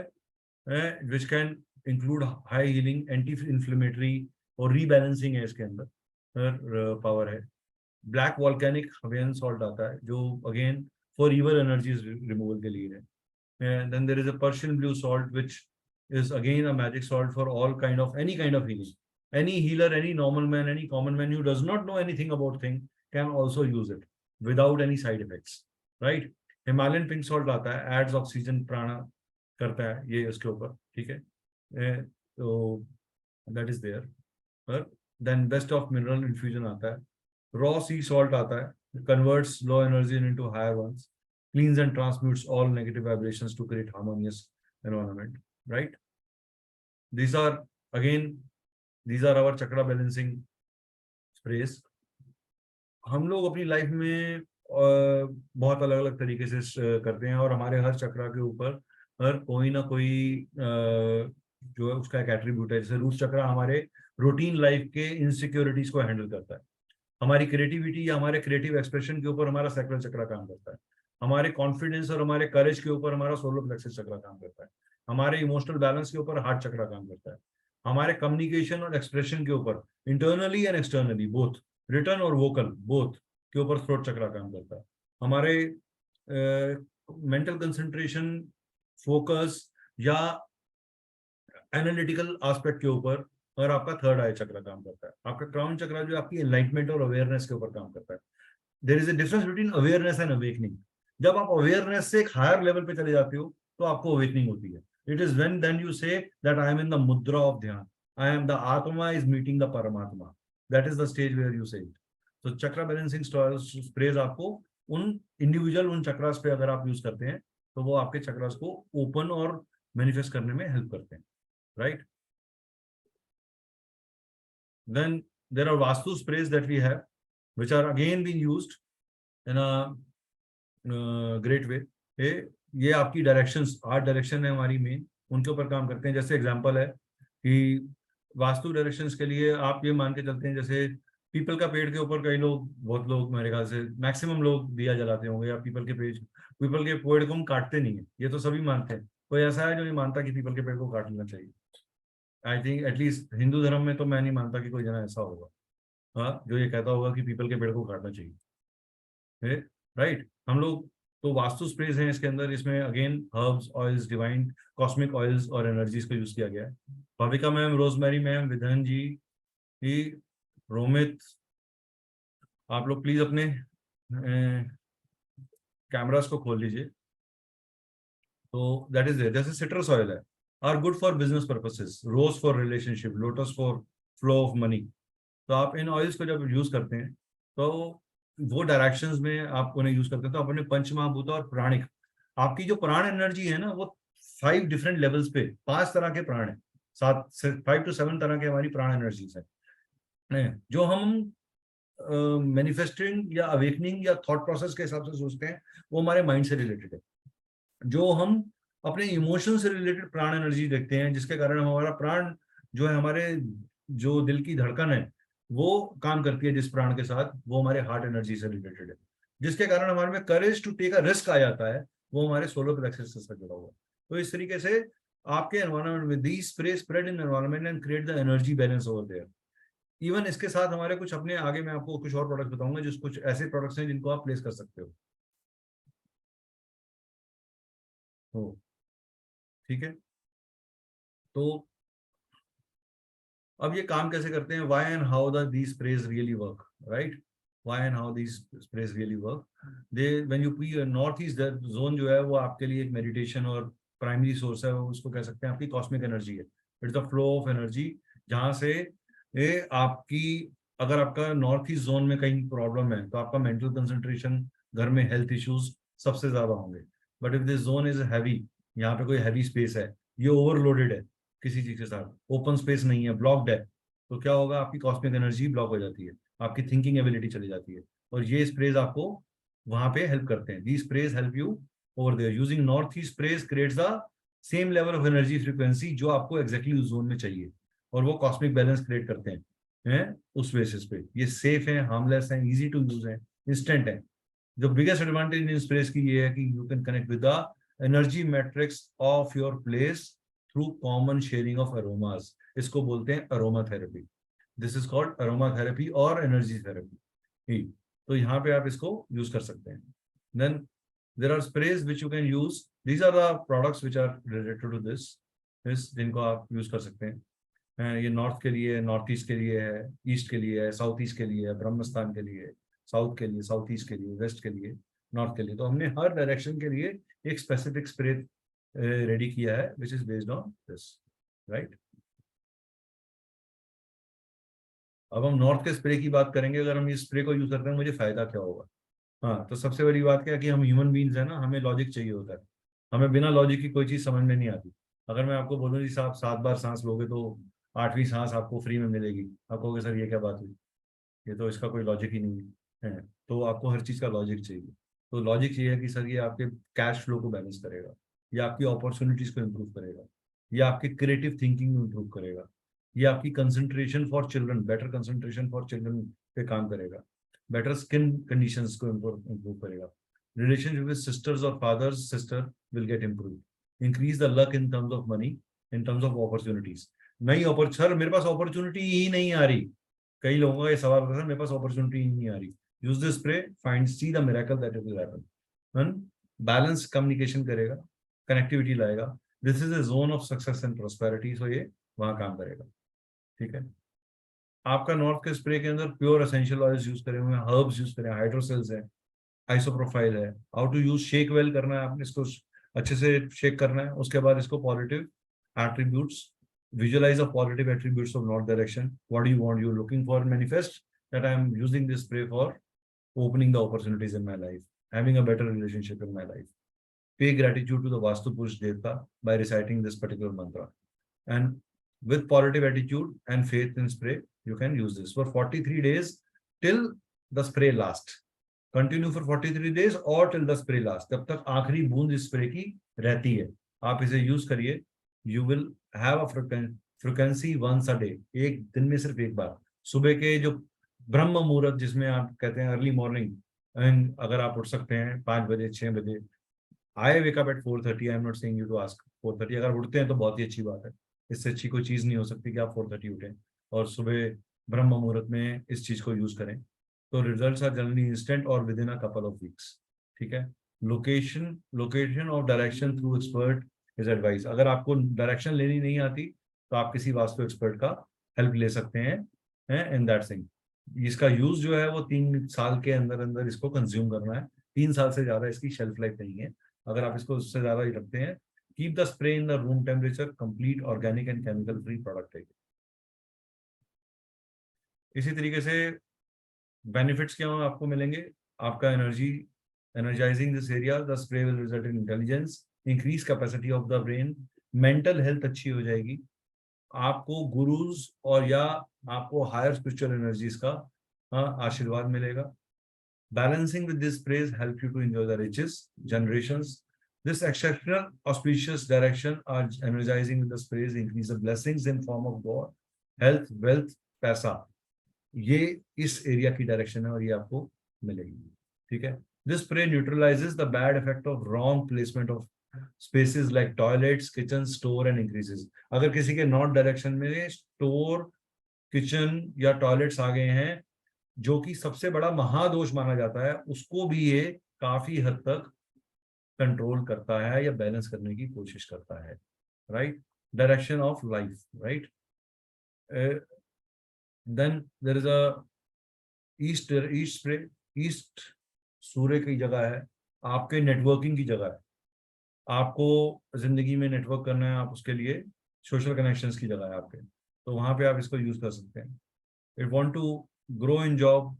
which can include high healing, anti inflammatory और रीबैलेंसिंग है इसके अंदर पावर है। ब्लैक वॉल्केनिक हवेन सॉल्ट आता है जो again for evil energies removal के लिए है। And then there is a Persian blue salt, which is again a magic salt for all kind of any kind of healing. Any healer, any normal man, any common man who does not know anything about thing can also use it without any side effects, right? Himalayan pink salt आता है, adds oxygen prana करता है ये उसके ऊपर, ठीक है? तो that is there. But then best of mineral infusion आता है, raw sea salt आता है, converts low energy into higher ones, cleans and transmutes all negative vibrations to create harmonious environment, right? These are our chakra balancing sprays. हम लोग अपनी life में बहुत अलग अलग तरीके से करते हैं और हमारे हर चक्रा के ऊपर हर कोई ना कोई जो है उसका एक एट्रीब्यूट है। जैसे रूट चक्रा हमारे रूटीन लाइफ के इनसिक्योरिटीज को हैंडल करता है। हमारी क्रिएटिविटी या हमारे क्रिएटिव एक्सप्रेशन के ऊपर हमारा सैक्रल चक्रा काम करता है। हमारे कॉन्फिडेंस और हमारे करेज के ऊपर हमारा सोलर प्लेक्सस चक्रा काम करता है। हमारे इमोशनल बैलेंस के ऊपर हार्ट चक्रा काम करता है। हमारे कम्युनिकेशन और एक्सप्रेशन के ऊपर internally and externally both, return और वोकल बोथ के ऊपर थ्रोट चक्रा काम करता है। हमारे मेंटल कंसंट्रेशन, फोकस या एनालिटिकल एस्पेक्ट के ऊपर और आपका थर्ड आई चक्र काम करता है। आपका क्राउन चक्र जो आपकी एनलाइटमेंट और अवेयरनेस के ऊपर काम करता है। There is a difference between awareness and awakening. जब आप अवेयरनेस से एक हायर लेवल पे चले जाते हो तो आपको अवेकनिंग होती है। It is when then you say that I am in the mudra of dhyan, I am the atma is meeting the paramatma, that is the stage where you say it. तो चक्र बैलेंसिंग स्प्रेज आपको उन इंडिविजुअल उन चक्रास पे अगर आप यूज करते हैं तो वो आपके चक्रास को ओपन और मैनिफेस्ट करने में हेल्प करते हैं, right? Then there are Vastu sprays that we have, which are again being used in a great way. ये आपकी डायरेक्शंस, 8 डायरेक्शन है हमारी मेन, उनके ऊपर काम करते हैं। जैसे एग्जांपल है कि वास्तु डायरेक्शंस के लिए आप ये मान के चलते हैं, जैसे पीपल का पेड़ के ऊपर कई लोग, बहुत लोग मेरे ख्याल से मैक्सिमम लोग दिया जलाते होंगे, या पीपल के पेड़ को हम काटते नहीं है, ये तो सभी मानते हैं। कोई ऐसा है जो नहीं मानता कि पीपल के पेड़ को काट लेना चाहिए? आई थिंक एटलीस्ट हिंदू धर्म में तो मैं नहीं मानता कि कोई जना ऐसा होगा, हाँ, जो ये कहता होगा कि पीपल के पेड़ को काटना चाहिए, राइट? हम लोग तो वास्तु स्प्रेज हैं इसके अंदर, इसमें again herbs, oils, divine cosmic oils और एनर्जीज को यूज किया गया है। भाविका मैम, रोजमेरी मैम, विधन जी, रोमित, आप लोग प्लीज अपने कैमरास को खोल लीजिए। तो दैट इज देयर। जैसे सिट्रस ऑयल है, are good for business purposes, rose for relationship, lotus for flow of money। तो आप इन ऑयल्स को जब यूज करते हैं तो वो डायरेक्शंस में आप उन्हें यूज करते हैं। तो अपने पंच महाभूत और प्राणिक, आपकी जो प्राण एनर्जी है ना, वो 5 डिफरेंट लेवल्स पे 5 तरह के प्राण है, 5 to 7 तरह के हमारी प्राण एनर्जीज है, जो हम मैनिफेस्टिंग या अवेकनिंग या थॉट प्रोसेस के हिसाब से सोचते हैं, वो हमारे माइंड से रिलेटेड है। जो हम अपने इमोशन से रिलेटेड प्राण एनर्जी देखते हैं, जिसके कारण हमारा प्राण जो है, हमारे जो दिल की धड़कन है वो काम करती है जिस प्राण के साथ, वो हमारे हार्ट एनर्जी से रिलेटेड है, जिसके कारण हमारे में courage to take a risk आ जाता है, वो हमारे सोलर प्लेक्सस से जुड़ा हुआ है। तो इस तरीके से आपके एनवायरनमेंट में these spray spread in environment and create the energy balance over there. Even इसके साथ हमारे कुछ अपने, आगे मैं आपको कुछ और प्रोडक्ट्स बताऊंगा, जो कुछ ऐसे प्रोडक्ट्स हैं जिनको आप प्लेस कर सकते हो, ठीक है? तो अब ये काम कैसे करते हैं, why and how these sprays really work, right? Why and how these sprays really work? They, when you put northeast zone जो है, वो आपके लिए एक मेडिटेशन और प्राइमरी सोर्स है, उसको कह सकते हैं आपकी कॉस्मिक एनर्जी है। It's the flow of energy, जहाँ से ये आपकी अगर आपका नॉर्थ ईस्ट जोन में कहीं प्रॉब्लम है तो आपका मेंटल कंसंट्रेशन, घर में हेल्थ इश्यूज सबसे ज्यादा होंगे। But if this zone is heavy, यहाँ पे कोई हैवी स्पेस है, ये ओवरलोडेड है किसी चीज के साथ, ओपन स्पेस नहीं है, ब्लॉक्ड है, तो क्या होगा, आपकी कॉस्मिक एनर्जी ब्लॉक हो जाती है, आपकी थिंकिंग एबिलिटी चली जाती है। और ये स्प्रेज आपको वहां पे हेल्प करते हैं। These sprays help you over there. Using north east sprays creates the same level of energy frequency जो आपको एग्जैक्टली उस जोन में चाहिए, और वो कॉस्मिक बैलेंस क्रिएट करते हैं उस बेसिस पे। ये सेफ है, हार्मलेस है, इजी टू यूज है, इंस्टेंट है। जो बिगेस्ट एडवांटेज इन स्प्रेस की ये है कि you can connect with the energy matrix of your place through common sharing of aromas. इसको बोलते हैं aromatherapy. This is called aromatherapy और एनर्जी थेरेपी। तो यहाँ पे आप इसको यूज कर सकते हैं। Then there are sprays which you can use. These are the products which are related to this जिनको आप यूज कर सकते हैं। ये नॉर्थ के लिए, नॉर्थ ईस्ट के लिए है, ईस्ट के लिए है, साउथ ईस्ट के लिए है, ब्रह्मस्थान के लिए, साउथ के लिए, साउथ ईस्ट के लिए, वेस्ट के लिए, नॉर्थ के लिए। तो हमने हर डायरेक्शन के लिए एक स्पेसिफिक स्प्रे रेडी किया है which is based on this, right. अब हम नॉर्थ के स्प्रे की बात करेंगे। अगर हम इस स्प्रे को यूज करते हैं मुझे फायदा क्या होगा। हाँ, तो सबसे बड़ी बात क्या है कि हम ह्यूमन बीइंग्स है ना, हमें लॉजिक चाहिए होता है। हमें बिना लॉजिक की कोई चीज समझ में नहीं आती। अगर मैं आपको बोलूँ जी साहब 7 बार सांस लोगे तो 8वीं सांस आपको फ्री में मिलेगी, आप कहोगे सर ये क्या बात हुई, ये तो इसका कोई लॉजिक ही नहीं है। तो आपको हर चीज का लॉजिक चाहिए। तो लॉजिक ये है कि सर ये आपके कैश फ्लो को बैलेंस करेगा, ये आपकी अपॉर्चुनिटीज को इम्प्रूव करेगा, ये आपकी क्रिएटिव थिंकिंग को इम्प्रूव करेगा, ये आपकी concentration for children, better concentration for children पे काम करेगा, बेटर स्किन कंडीशंस को इम्प्रूव करेगा, रिलेशनशिप विद सिस्टर्स और fathers sister will get improve, increase the luck in terms of money, in terms of opportunities. नई सर मेरे पास opportunity ही नहीं आ रही, कई लोगों का ये सवाल होता है, मेरे पास अपॉर्चुनिटी ही नहीं आ रही। Use this spray, find see the miracle that it will happen. Balance communication करेगा, कनेक्टिविटी लाएगा। This is a zone of success and prosperity, so ये वहां काम करेगा। ठीक है। आपका नॉर्थ के स्प्रे के अंदर प्योर एसेंशियल ऑयल्स यूज करे हुए हैं, हर्ब्स यूज करें, हाइड्रोसेल्स है, आइसोप्रोफाइल है। How to use, shake well करना है आपने, इसको अच्छे से शेक करना है। उसके बाद इसको positive attributes, visualize the positive attributes of north direction. What do you want, you're looking for, manifest that I am using this spray for opening the opportunities in my life, having a better relationship in my life. Pay gratitude to the Vastu Purush Devta by reciting this particular mantra, and with positive attitude and faith in spray you can use this for 43 days till the spray lasts. Continue for 43 days or till the spray lasts, तब तक आखिरी बूंद इस spray की रहती है। आप इसे यूज करिए, you will have a frequency once a day, एक दिन में सिर्फ एक बार, सुबह के जो ब्रह्म मुहूर्त जिसमें आप कहते हैं अर्ली मॉर्निंग, एंड अगर आप उठ सकते हैं 5 बजे 6 बजे, I wake up at 4:30, I am not saying you to ask 4:30, अगर उठते हैं तो बहुत ही अच्छी बात है। इससे अच्छी कोई चीज नहीं हो सकती कि आप 4:30 उठें और सुबह ब्रह्म मुहूर्त में इस चीज को यूज करें। तो रिजल्ट्स आर जनरली इंस्टेंट और with in a couple of weeks. ठीक है। Location of direction through expert is advice. अगर आपको डायरेक्शन लेनी नहीं आती तो आप किसी वास्तु एक्सपर्ट का हेल्प ले सकते हैं इन दैट थिंग। इसका यूज जो है वो 3 साल के अंदर अंदर इसको कंज्यूम करना है। 3 साल से ज्यादा इसकी शेल्फ लाइफ नहीं है। अगर आप इसको उससे ज्यादा ही रखते हैं, keep the spray in the room temperature, complete organic and chemical free product है। इसी तरीके से बेनिफिट्स क्या आपको मिलेंगे, आपका energising this area, the spray will result in intelligence, increase capacity of the brain, mental health अच्छी हो जाएगी, आपको गुरुज और या आपको हायर स्पिरिचुअल एनर्जीज का आशीर्वाद मिलेगा। Balancing with this sprays help you to enjoy the riches generations. This exceptional auspicious direction are energizing with the sprays, increase the blessings in form of god, health, wealth, पैसा। ये इस area की direction है और ये आपको मिलेगी। ठीक है। This spray neutralises the bad effect of wrong placement of spaces like toilets, kitchen, store and increases. अगर किसी के नॉर्थ डायरेक्शन में स्टोर, किचन या टॉयलेट्स आ गए हैं, जो कि सबसे बड़ा महादोष माना जाता है, उसको भी ये काफी हद तक कंट्रोल करता है या बैलेंस करने की कोशिश करता है। Right. Direction of life, right. Then there is a east spray. East सूर्य की जगह है, आपके नेटवर्किंग की जगह है। आपको जिंदगी में नेटवर्क करना है, आप उसके लिए सोशल कनेक्शंस की जगह है आपके, तो वहां पे आप इसको यूज कर सकते हैं। It want to grow in job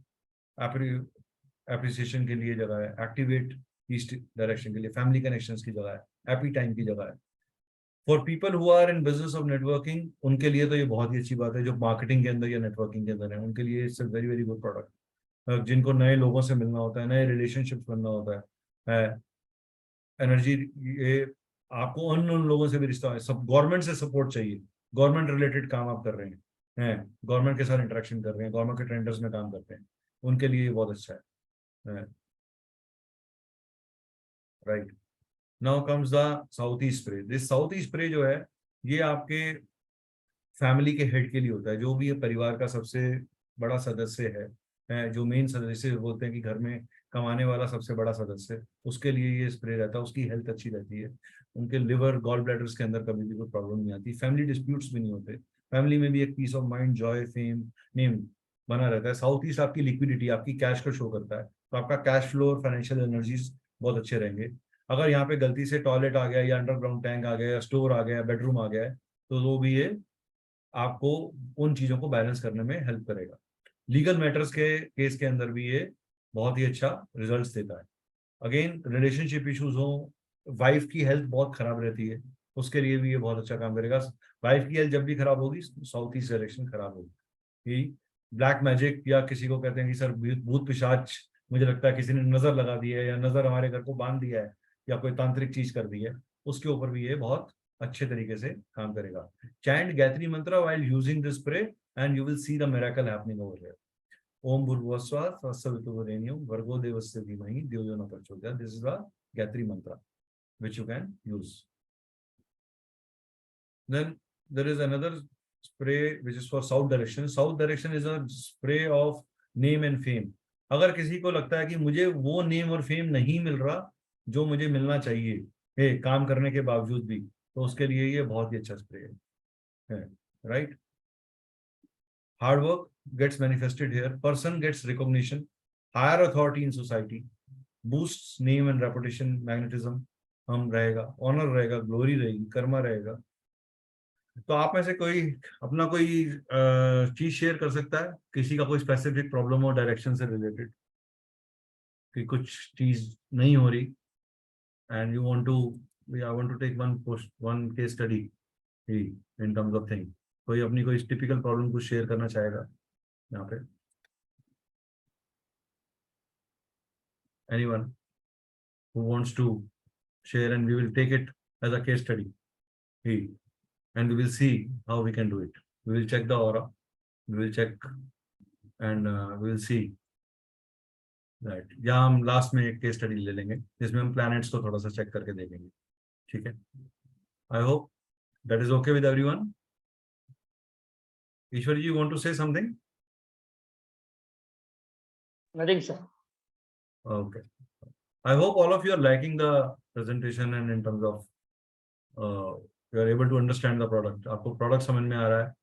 appreciation के लिए जगह है, एक्टिवेट ईस्ट डायरेक्शन के लिए, फैमिली कनेक्शंस की जगह है, हैप्पी टाइम की जगह है। For people who are in business of networking, उनके लिए तो ये बहुत ही अच्छी बात है, जो मार्केटिंग के अंदर या नेटवर्किंग के अंदर है, उनके लिए it's a very very good product. जिनको नए लोगों से मिलना होता है, नए रिलेशनशिप बनना होता है, एनर्जी, ये आपको उन लोगों से भी रिश्ता है, सब गवर्नमेंट से सपोर्ट चाहिए, गवर्नमेंट रिलेटेड काम आप कर रहे हैं, गवर्नमेंट के साथ इंटरेक्शन कर रहे हैं, गवर्नमेंट के टेंडर्स में काम करते हैं, उनके लिए ये बहुत अच्छा है। Right, now comes the south east spray. This south east spray जो है, ये आपके फैमिली के हेड के लिए होता है, जो भी ये परिवार का सबसे बड़ा सदस्य है, जो मेन सदस्य बोलते हैं कि घर में कमाने वाला सबसे बड़ा सदस्य, उसके लिए ये स्प्रे रहता है, उसकी हेल्थ अच्छी रहती है, उनके लिवर गॉल ब्लैडर्स के अंदर कभी भी कोई प्रॉब्लम नहीं आती, फैमिली डिस्प्यूट्स भी नहीं होते, फैमिली में भी एक peace of mind, joy, fame, name बना रहता है। साउथ ईस्ट आपकी लिक्विडिटी, आपकी कैश को शो करता है, तो आपका कैश फ्लो और फाइनेंशियल एनर्जीज बहुत अच्छे रहेंगे। अगर यहाँ पे गलती से टॉयलेट आ गया या अंडरग्राउंड टैंक आ गया या स्टोर आ गया, बेडरूम आ गया है, तो वो भी ये आपको उन चीजों को बैलेंस करने में हेल्प करेगा। लीगल मैटर्स के केस के अंदर भी ये बहुत ही अच्छा रिजल्ट्स देता है। अगेन रिलेशनशिप इश्यूज हो, वाइफ की हेल्थ बहुत खराब रहती है, उसके लिए भी ये बहुत अच्छा काम करेगा। वाइफ की हेल्थ जब भी खराब होगी, साउथ ईस्ट डायरेक्शन खराब होगी। ब्लैक मैजिक, या किसी को कहते हैं कि सर भूत पिशाच, मुझे लगता है किसी ने नजर लगा दी है या नजर हमारे घर को बांध दिया है या कोई तांत्रिक चीज कर दी है, उसके ऊपर भी ये बहुत अच्छे तरीके से काम करेगा। चैंट गायत्री मंत्र while using this spray and you will see the miracle happening over here. ओम भूर्भुवस्सुवः तत्सवितुर्वरेण्यं भर्गो देवस्य धीमहि धियो यो न प्रचोदयात्. This is the Gayatri mantra which you can use. Then there is another spray which is for south direction. South direction is a spray of name and fame. अगर किसी को लगता है कि मुझे वो नेम और फेम नहीं मिल रहा जो मुझे मिलना चाहिए काम करने के बावजूद भी, तो उसके लिए ये बहुत ही अच्छा स्प्रे है, right. Hard work gets manifested here, person gets recognition, higher authority in society, boosts name and reputation, magnetism हम रहेगा, ऑनर रहेगा, ग्लोरी रहेगी, कर्मा रहेगा। तो आप में से कोई अपना कोई चीज शेयर कर सकता है, किसी का कोई स्पेसिफिक प्रॉब्लम हो डायरेक्शन से रिलेटेड, कि कुछ चीज नहीं हो रही and you want to, I want to take one case study in terms of thing, कोई अपनी कोई टिपिकल प्रॉब्लम कुछ शेयर करना चाहेगा यहाँ पे? Anyone who wants to share, and we will take it as a case study, and we will see how we can do it. We will check the aura, we will check, and we will see that. यहाँ हम last में एक case study ले लेंगे जिसमें हम planets को थोड़ा सा चेक करके देखेंगे, ठीक है? I hope that is okay with everyone. Ishwari, you want to say something? Nothing, sir. Okay. I hope all of you are liking the presentation and in terms of you are able to understand the product. आपको product समझ में आ रहा है,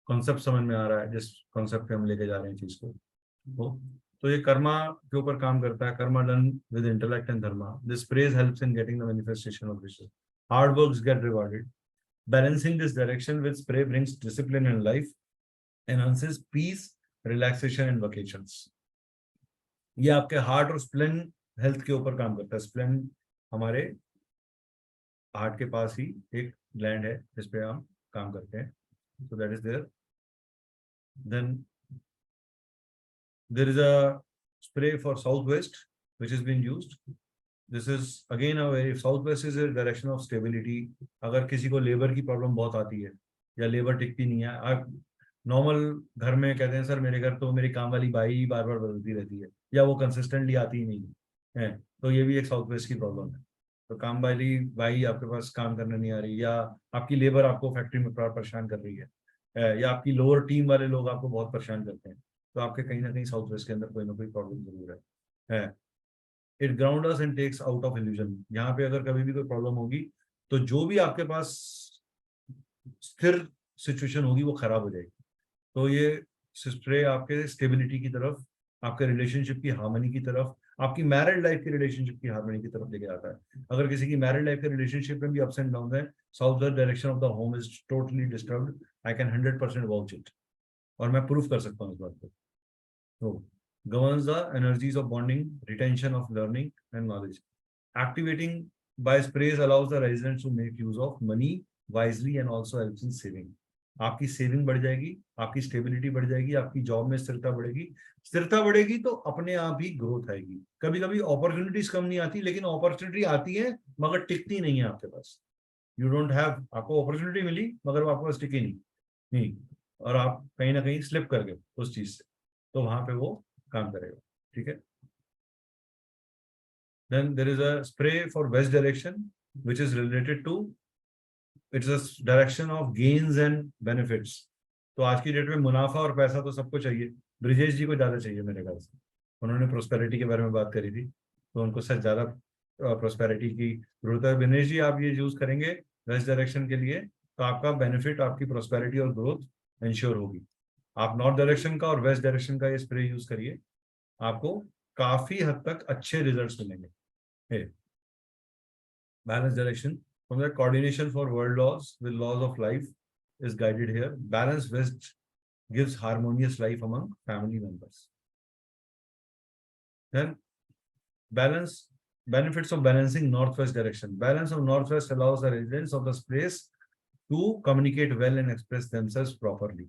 concept समझ में आ रहा है, जिस concept पे हम लेके जा रहे हैं चीज को। तो ये कर्मा के ऊपर काम करता है, Karma done with intellect and dharma. This praise helps in getting the manifestation of wishes. Hard works get rewarded. Balancing this direction with spray brings discipline in life, enhances peace, relaxation and vacations. ये आपके heart और spleen health के ऊपर काम करता है। Spleen हमारे heart के पास ही एक ग्लैंड है जिस पे हम काम करते हैं, so that is there. Then there is a spray for southwest which is being used. This is again a very, southwest is a direction of stability. अगर किसी को लेबर की प्रॉब्लम बहुत आती है या लेबर टिकती नहीं है, आप नॉर्मल घर में कहते हैं सर मेरे घर तो मेरी काम वाली बाई बार बार बदलती रहती है या वो कंसिस्टेंटली आती ही नहीं है, तो ये भी एक साउथ वेस्ट की प्रॉब्लम है। तो काम वाली बाई आपके पास काम करने नहीं आ रही, या आपकी लेबर आपको फैक्ट्री में परेशान कर रही है, या आपकी लोअर टीम वाले लोग आपको बहुत परेशान करते हैं, तो आपके कहीं ना कहीं साउथ वेस्ट के अंदर कोई ना कोई प्रॉब्लम जरूर है। It ground us and takes out of illusion. यहाँ पे अगर कभी भी कोई प्रॉब्लम होगी तो जो भी आपके पास स्थिर सिचुएशन होगी वो खराब हो जाएगी। तो ये स्प्रे आपके स्टेबिलिटी की तरफ, आपके रिलेशनशिप की हार्मनी की तरफ, आपकी मैरिड लाइफ की रिलेशनशिप की हार्मनी की तरफ लेके आता है। अगर किसी की मैरिड लाइफ के रिलेशनशिप में भी अप्स एंड डाउन है, south west direction of the home is totally disturbed, I can 100% vouch it, और मैं प्रूफ कर सकता हूँ इस बात को। So, governs the energies of bonding, retention of learning and knowledge. Activating by sprays allows the residents to make use of money wisely and also helps in saving. आपकी saving बढ़ जाएगी, आपकी स्टेबिलिटी बढ़ जाएगी, आपकी जॉब में स्थिरता बढ़ेगी। स्थिरता बढ़ेगी तो अपने आप ही ग्रोथ आएगी। कभी कभी अपॉर्चुनिटीज कम नहीं आती, लेकिन अपॉर्चुनिटी आती है मगर टिकती नहीं है आपके पास। यू डोंट हैव, आपको अपॉर्चुनिटी मिली मगर वो आपके पास टिकी नहीं, और आप कहीं ना कहीं स्लिप कर गए उस चीज से, तो वहां पे वो काम करेगा। ठीक है। Then there is a spray for west direction, which is related to, it's a direction of gains and benefits. तो आज की डेट में मुनाफा और पैसा तो सबको चाहिए। ब्रिजेश जी को ज्यादा चाहिए मेरे ख्याल से, उन्होंने प्रोस्पेरिटी के बारे में बात करी थी, तो उनको शायद ज्यादा प्रोस्पेरिटी की जरूरत है। दिनेश जी, आप ये यूज करेंगे वेस्ट डायरेक्शन के लिए तो आपका बेनिफिट, आपकी प्रोस्पेरिटी और ग्रोथ इंश्योर होगी। आप नॉर्थ डायरेक्शन का और वेस्ट डायरेक्शन का ये स्प्रे यूज करिए, आपको काफी हद तक अच्छे रिजल्ट्स मिलेंगे। Balance direction from the coordination for world laws with laws of life is guided here. Balance west gives harmonious life among family members. Then benefits of balancing northwest direction. Balance of northwest allows the residents of the space to communicate well and express themselves properly.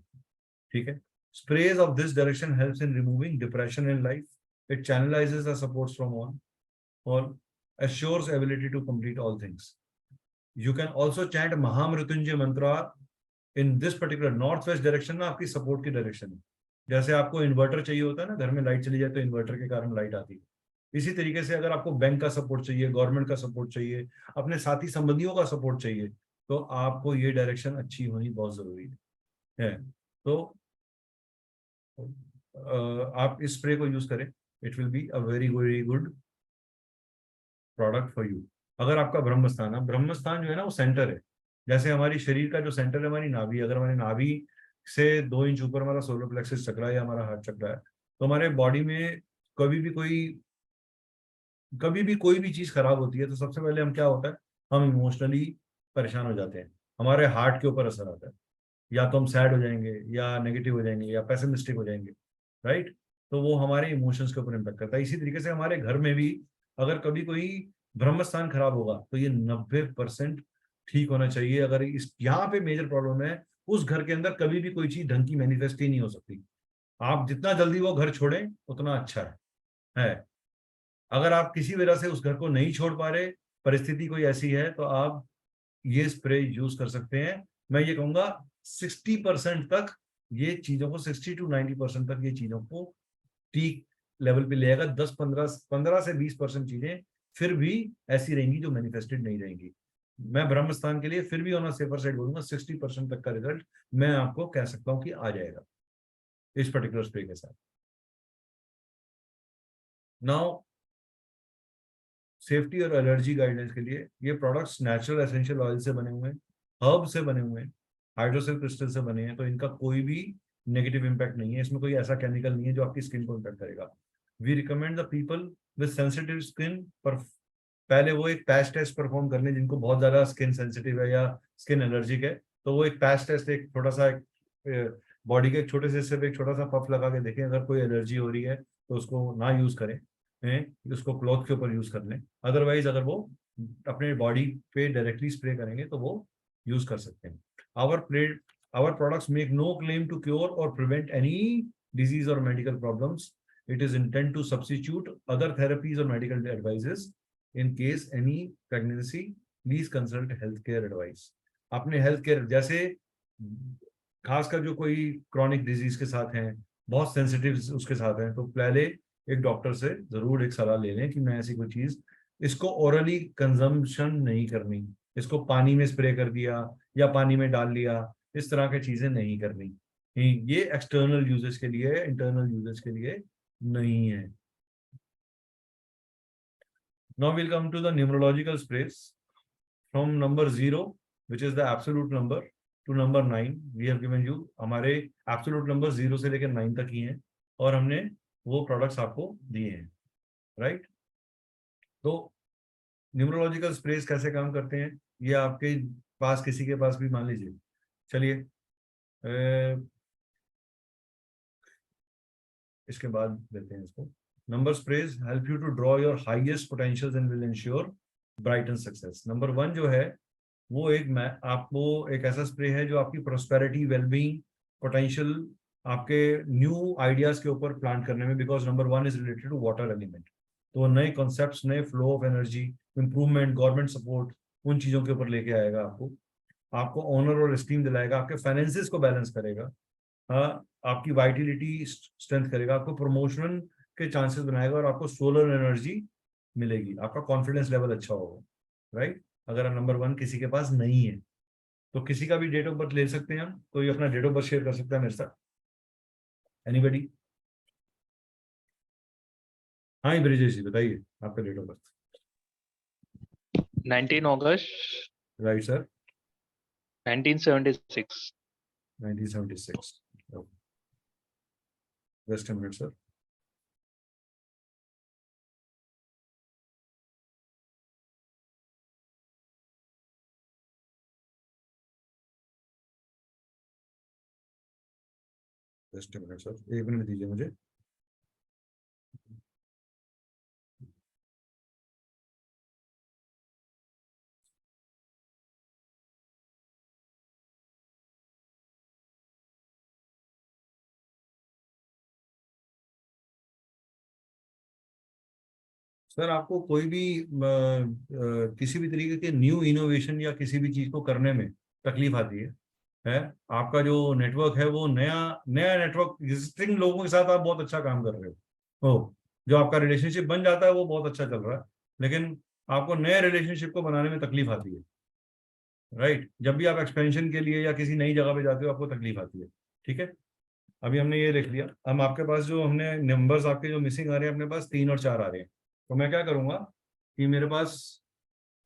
Okay. Sprays of this direction helps in removing depression in life. It channelizes the supports from all, assures ability to complete all things. You can also chant Mahamrutyunjay mantra in this particular northwest direction ना, आपकी support की direction है। जैसे आपको inverter चाहिए होता है ना, घर में लाइट चली जाए तो इन्वर्टर के कारण लाइट आती है, इसी तरीके से अगर आपको बैंक का सपोर्ट चाहिए, गवर्नमेंट का सपोर्ट चाहिए, अपने साथी संबंधियों का सपोर्ट चाहिए, तो आपको ये डायरेक्शन अच्छी होनी बहुत जरूरी है। तो आप इस स्प्रे को यूज करें, it will be a very good product for you. अगर आपका ब्रह्मस्थान है, ब्रह्मस्थान जो है ना वो सेंटर है, जैसे हमारी शरीर का जो सेंटर है हमारी नाभि, अगर हमारी नाभि से 2 इंच ऊपर हमारा सोलर प्लेक्सस चक्र है या हमारा हार्ट चक्र है, तो हमारे बॉडी में कभी भी कोई भी चीज खराब होती है तो सबसे पहले हम क्या होता है, हम इमोशनली परेशान हो जाते हैं, हमारे हार्ट के ऊपर असर आता है, या तो हम सैड हो जाएंगे या नेगेटिव हो जाएंगे या पेसिमिस्टिक हो जाएंगे, राइट। तो वो हमारे इमोशंस के ऊपर इम्पैक्ट करता है। इसी तरीके से हमारे घर में भी अगर कभी कोई ब्रह्मस्थान खराब होगा तो ये 90% ठीक होना चाहिए। अगर इस यहाँ पे मेजर प्रॉब्लम है, उस घर के अंदर कभी भी कोई चीज ढंग की मैनिफेस्ट ही नहीं हो सकती। आप जितना जल्दी वो घर छोड़ें उतना अच्छा है। अगर आप किसी वजह से उस घर को नहीं छोड़ पा रहे, परिस्थिति कोई ऐसी है, तो आप ये स्प्रे यूज कर सकते हैं। मैं ये कहूंगा 60% तक ये चीजों को, 60 to 90% तक ये चीजों को ठीक लेवल पे ले आएगा। 15 से 20% चीजें फिर भी ऐसी रहेंगी जो मैनिफेस्टेड नहीं रहेंगी। मैं ब्रह्मस्थान के लिए फिर भी ऑन सेफर साइड बोलूंगा, 60% तक का रिजल्ट मैं आपको कह सकता हूं कि आ जाएगा इस पर्टिकुलर स्प्रे के साथ। नाउ सेफ्टी और एलर्जी गाइडेंस के लिए ये प्रोडक्ट्स नेचुरल एसेंशियल ऑयल से बने हुए हैं, हर्ब से बने हुए हैं, हाइड्रोसिल क्रिस्टल से बने हैं, तो इनका कोई भी नेगेटिव इंपैक्ट नहीं है। इसमें कोई ऐसा केमिकल नहीं है जो आपकी स्किन को इंपैक्ट करेगा। We recommend the people with sensitive skin पर पहले वो एक पैच टेस्ट परफॉर्म कर लें, जिनको बहुत ज्यादा स्किन सेंसिटिव है या स्किन एलर्जिक है, तो वो एक पैच टेस्ट, एक छोटा सा बॉडी के एक छोटे से हिस्से पे एक छोटा सा पफ लगा के देखें। अगर कोई एलर्जी हो रही है तो उसको ना यूज करें, उसको क्लॉथ के ऊपर यूज कर लें। अदरवाइज अगर वो अपने बॉडी पे डायरेक्टली स्प्रे करेंगे तो वो यूज कर सकते हैं। Our products make no claim to cure or prevent any disease or medical problems. It is intended to substitute other therapies or medical advices. In case any pregnancy, please consult healthcare advice. अपने health care, जैसे खासकर जो कोई chronic disease के साथ हैं, बहुत sensitive उसके साथ हैं, तो पहले एक डॉक्टर से जरूर एक सलाह ले लें कि मैं ऐसी कोई चीज, इसको ओरली कंजम्पशन नहीं करनी, इसको पानी में स्प्रे कर दिया या पानी में डाल लिया, इस तरह की चीजें नहीं करनी। ये एक्सटर्नल यूजेस के लिए, इंटरनल यूजेस के लिए नहीं है। Now we'll come to the numerological sprays from number 0, which is the absolute number, to number 9. We have given you हमारे absolute number 0 से लेकर 9 तक ही हैं, और हमने वो प्रोडक्ट्स आपको दिए हैं, राइट। तो न्यूमरोलॉजिकल स्प्रेस कैसे काम करते हैं, ये आपके पास किसी के पास भी मान लीजिए, चलिए इसके बाद देते हैं इसको। Number sprays help you to draw your highest potentials and will ensure bright and success. Number 1 जो है वो आपको एक ऐसा स्प्रे है जो आपकी प्रोस्पेरिटी, वेलबींग, पोटेंशियल, आपके न्यू आइडियाज के ऊपर प्लांट करने में, because number 1 is related to water element. तो नए कॉन्सेप्ट्स, नए flow of energy, improvement, government support, उन चीजों के ऊपर लेके आएगा आपको ऑनर और स्टीम दिलाएगा, आपके फाइनेंसेस को बैलेंस करेगा, हाँ, आपकी वाइटिलिटी स्ट्रेंथ करेगा, आपको प्रमोशन के चांसेस बनाएगा और आपको सोलर एनर्जी मिलेगी, आपका कॉन्फिडेंस लेवल अच्छा होगा, राइट। अगर नंबर 1 किसी के पास नहीं है तो किसी का भी डेट ऑफ बर्थ ले सकते हैं हम, कोई अपना डेट ऑफ बर्थ शेयर कर सकता है मेरे साथ, एनीबडी? हाँ ही ब्रिजेश जी बताइए आपका डेट ऑफ बर्थ। 19 अगस्त right sir, 1976। 1976। Just a minute sir. Just a minute sir, 1 minute दीजिए मुझे। सर आपको कोई भी किसी भी तरीके के न्यू इनोवेशन या किसी भी चीज को करने में तकलीफ आती है? आपका जो नेटवर्क है वो नया नेटवर्क, एग्जिस्टिंग लोगों के साथ आप बहुत अच्छा काम कर रहे हो, जो आपका रिलेशनशिप बन जाता है वो बहुत अच्छा चल रहा है, लेकिन आपको नए रिलेशनशिप को बनाने में तकलीफ आती है, राइट। जब भी आप एक्सपेंशन के लिए या किसी नई जगह पे जाते हो आपको तकलीफ आती है, ठीक है। अभी हमने ये देख लिया, हम आपके पास जो हमने नंबर्स आपके जो मिसिंग आ रहे हैं, अपने पास 3 और 4 आ रहे हैं। तो मैं क्या करूंगा कि मेरे पास,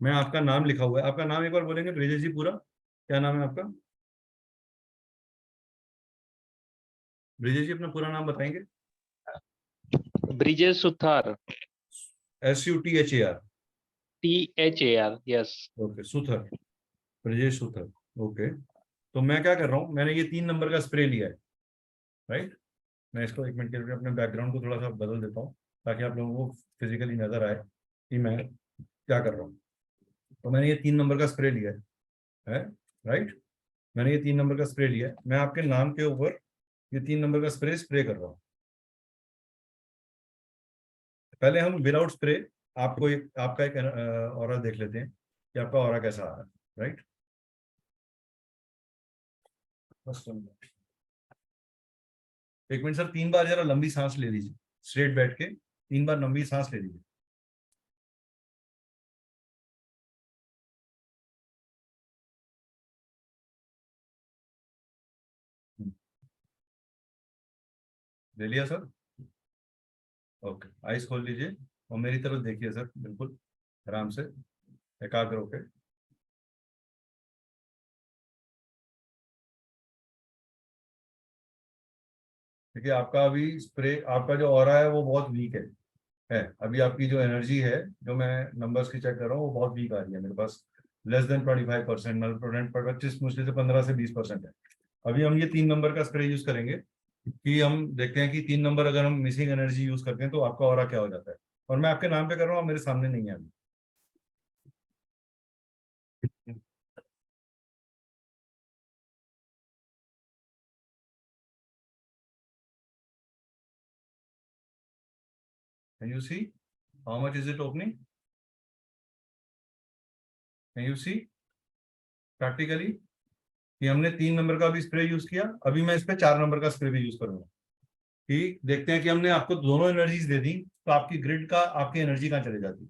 मैं आपका नाम लिखा हुआ है, आपका नाम एक बार बोलेंगे ब्रिजेश जी पूरा? क्या नाम है आपका ब्रिजेश जी? अपना पूरा नाम बताएंगे? Brijesh Suthar, SUTHAR? THAR, yes. Okay, Suthar, Brijesh Suthar, okay. तो मैं क्या कर रहा हूँ, मैंने ये 3 नंबर का स्प्रे लिया है, राइट। मैं इसको 1 मिनट के लिए अपने बैकग्राउंड को थोड़ा सा बदल देता हूँ ताकि आप लोगों को फिजिकली नजर आए कि मैं क्या कर रहा हूँ। तो मैंने ये 3 नंबर का स्प्रे लिया है, राइट। मैंने ये 3 नंबर का स्प्रे लिया है, मैं आपके नाम के ऊपर ये 3 नंबर का स्प्रे कर रहा हूँ। पहले हम विदाउट स्प्रे आपको आपका एक ऑरा देख लेते हैं कि आपका ऑरा कैसा आ रहा है, राइट। एक मिनट सर, 3 बार जरा लंबी सांस ले लीजिए, स्ट्रेट बैठ के 3 बार लंबी सांस ले लीजिए। ले लिया सर? ओके, आइस खोल लीजिए और मेरी तरफ देखिए सर, बिल्कुल आराम से, एकाग्र होकर। देखिए आपका अभी स्प्रे, आपका जो ऑरा है वो बहुत वीक है। अभी आपकी जो एनर्जी है, जो मैं नंबर्स की चेक कर रहा हूँ, वो बहुत वीक आ रही है मेरे पास, लेस देन 25%, मतलब 25 मुश्किल से 15 से 20% है। अभी हम ये 3 नंबर का स्प्रे यूज करेंगे कि हम देखते हैं कि 3 नंबर अगर हम मिसिंग एनर्जी यूज करते हैं तो आपका ऑरा क्या हो जाता है। और मैं आपके नाम पे कर रहा हूँ, आप मेरे सामने नहीं है अभी। Can you see how much is it opening? Can you see practically कि हमने 3 नंबर का भी स्प्रे यूज किया, अभी मैं इस पे 4 नंबर का स्प्रे भी यूज करूंगा कि देखते हैं कि हमने आपको दोनों एनर्जीज दे दी तो आपकी ग्रिड का, आपकी एनर्जी कहाँ चले जाती है,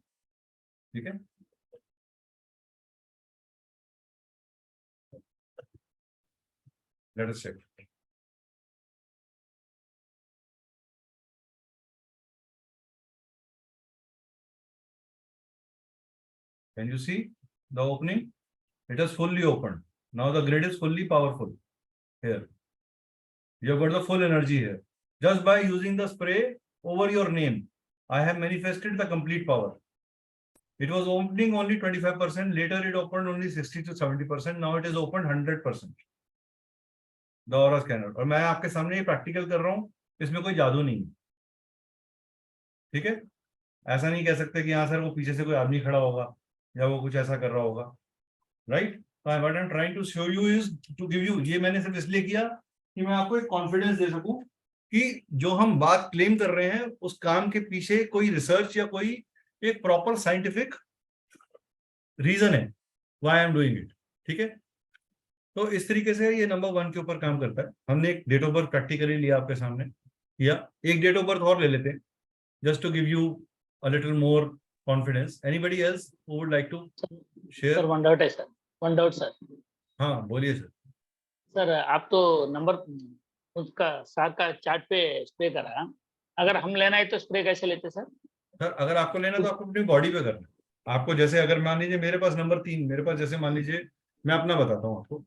ठीक है। Let us check. Can you see the opening? It is fully opened. Now the grid is fully powerful here. You have got the full energy here. Just by using the spray over your name, I have manifested the complete power. It was opening only 25%. Later it opened only 60 to 70%. Now it is opened 100%. The aura scanner. और मैं आपके सामने ये practical कर रहा हूँ, इसमें कोई जादू नहीं है, ठीक है, ऐसा नहीं कह सकते कि हाँ सर वो पीछे से कोई आदमी खड़ा होगा या वो कुछ ऐसा कर रहा होगा, right. What I am trying to show you is to give you, ये मैंने सिर्फ इसलिए किया कि मैं आपको एक कॉन्फिडेंस दे सकूं कि जो हम बात क्लेम कर रहे हैं उस काम के पीछे कोई रिसर्च या कोई एक प्रॉपर साइंटिफिक रीजन है why I am doing it, ठीक है। तो इस तरीके से ये नंबर 1 के ऊपर काम करता है। हमने एक डेट ऑफ बर्थ प्रैक्टिकली लिया आपके सामने, या एक डेट ऑफ बर्थ और ले लेते हैं just to give you a little more confidence. Anybody else who would like to share? Sir one doubt है सर, वन डाउट सर। हाँ बोलिए सर। सर आप तो नंबर उसका साग का चार्ट पे स्प्रे करा, अगर हम लेना है तो स्प्रे कैसे लेते सर? सर अगर आपको लेना तो आपको अपनी बॉडी पे करना है। आपको जैसे अगर मान लीजिए मेरे पास नंबर 3, मेरे पास जैसे मान लीजिए, मैं अपना बताता हूँ आपको।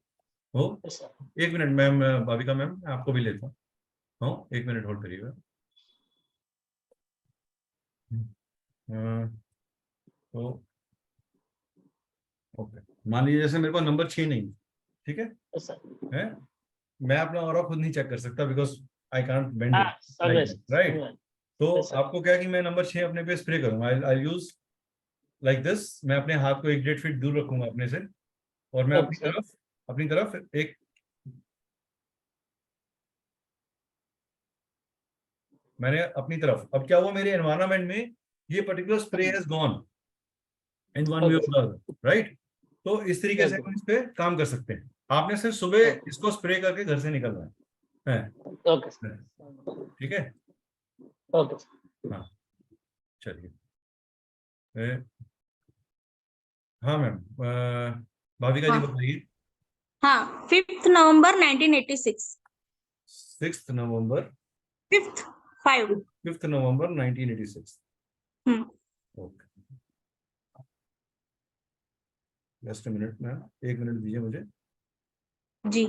हो yes sir. 1 minute ma'am, Bhavika ma'am मैं आपको भी लेता हूँ। हो 1 मिनट होल्ड करिएगा। तो ओके, मान लीजिए जैसे मेरे पास नंबर 6 नहीं, ठीक है, यस सर। है? मैं अपना ऑरा खुद नहीं चेक कर सकता बिकॉज आई कांट बेंड हाँ इट, ऑलवेज राइट। तो Yes, sir. आपको क्या है कि मैं नंबर 6 अपने पे स्प्रे करूंगा, आई यूज लाइक दिस। मैं अपने हाथ को 1.5 फीट दूर रखूंगा अपने से, और मैं Okay, sir. अपनी तरफ एक, मैंने अपनी तरफ, अब क्या हुआ मेरे एनवायरनमेंट में ये particular spray has gone in one way Okay, और अदर, राइट। तो इस तरीके से Okay. हम इस पे काम कर सकते हैं। आपने सिर्फ सुबह Okay. इसको स्प्रे करके घर से निकलना है, Okay, sir. ठीक है। Okay, sir. हाँ चलिए, हाँ मैम, भाविका जी हाँ। बताइए। हाँ, 5th नवंबर 1986। 6 नवंबर 5th 5। 5 नवंबर 1986। Okay, just minute ma'am, 1 minute दीजिए मुझे। जी।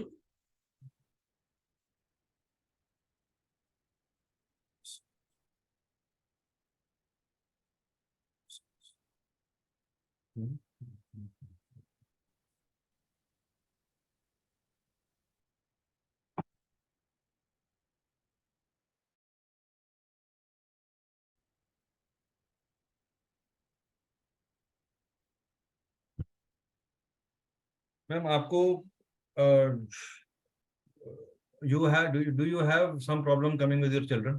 मैम आपको do you have some problem coming with your children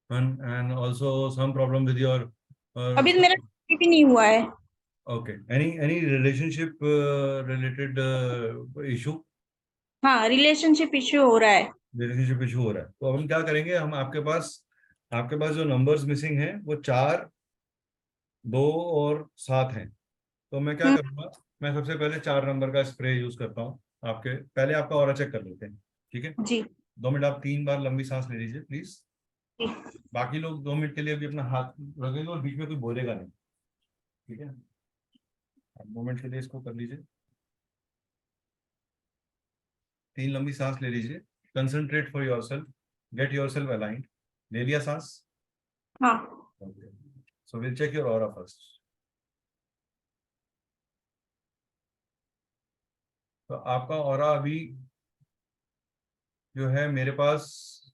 and also some problem with your अभी तो मेरा भी नहीं हुआ है। okay, any relationship related issue? हाँ, रिलेशनशिप इश्यू हो रहा है। रिलेशनशिप इशू हो रहा है, तो अब हम क्या करेंगे, हम आपके पास जो नंबर्स मिसिंग हैं वो 4, 2 और 7 हैं। तो मैं क्या करूंगा, मैं सबसे पहले 4 नंबर का स्प्रे यूज करता हूँ। आपके पहले आपका ऑरा चेक कर लेते हैं, ठीक है। जी। 2 मिनट आप 3 बार लंबी सांस ले लीजिए प्लीज। जी। बाकी लोग 2 मिनट के लिए भी अपना हाथ रखेंगे और बीच में कोई बोलेगा नहीं, ठीक है। आप 2 मिनट के लिए इसको कर लीजिए, 3 लंबी सांस ले लीजिए। Concentrate for yourself, get yourself aligned. ले लिया सांस? हाँ। So will check your aura first. तो आपका ऑरा अभी जो है मेरे पास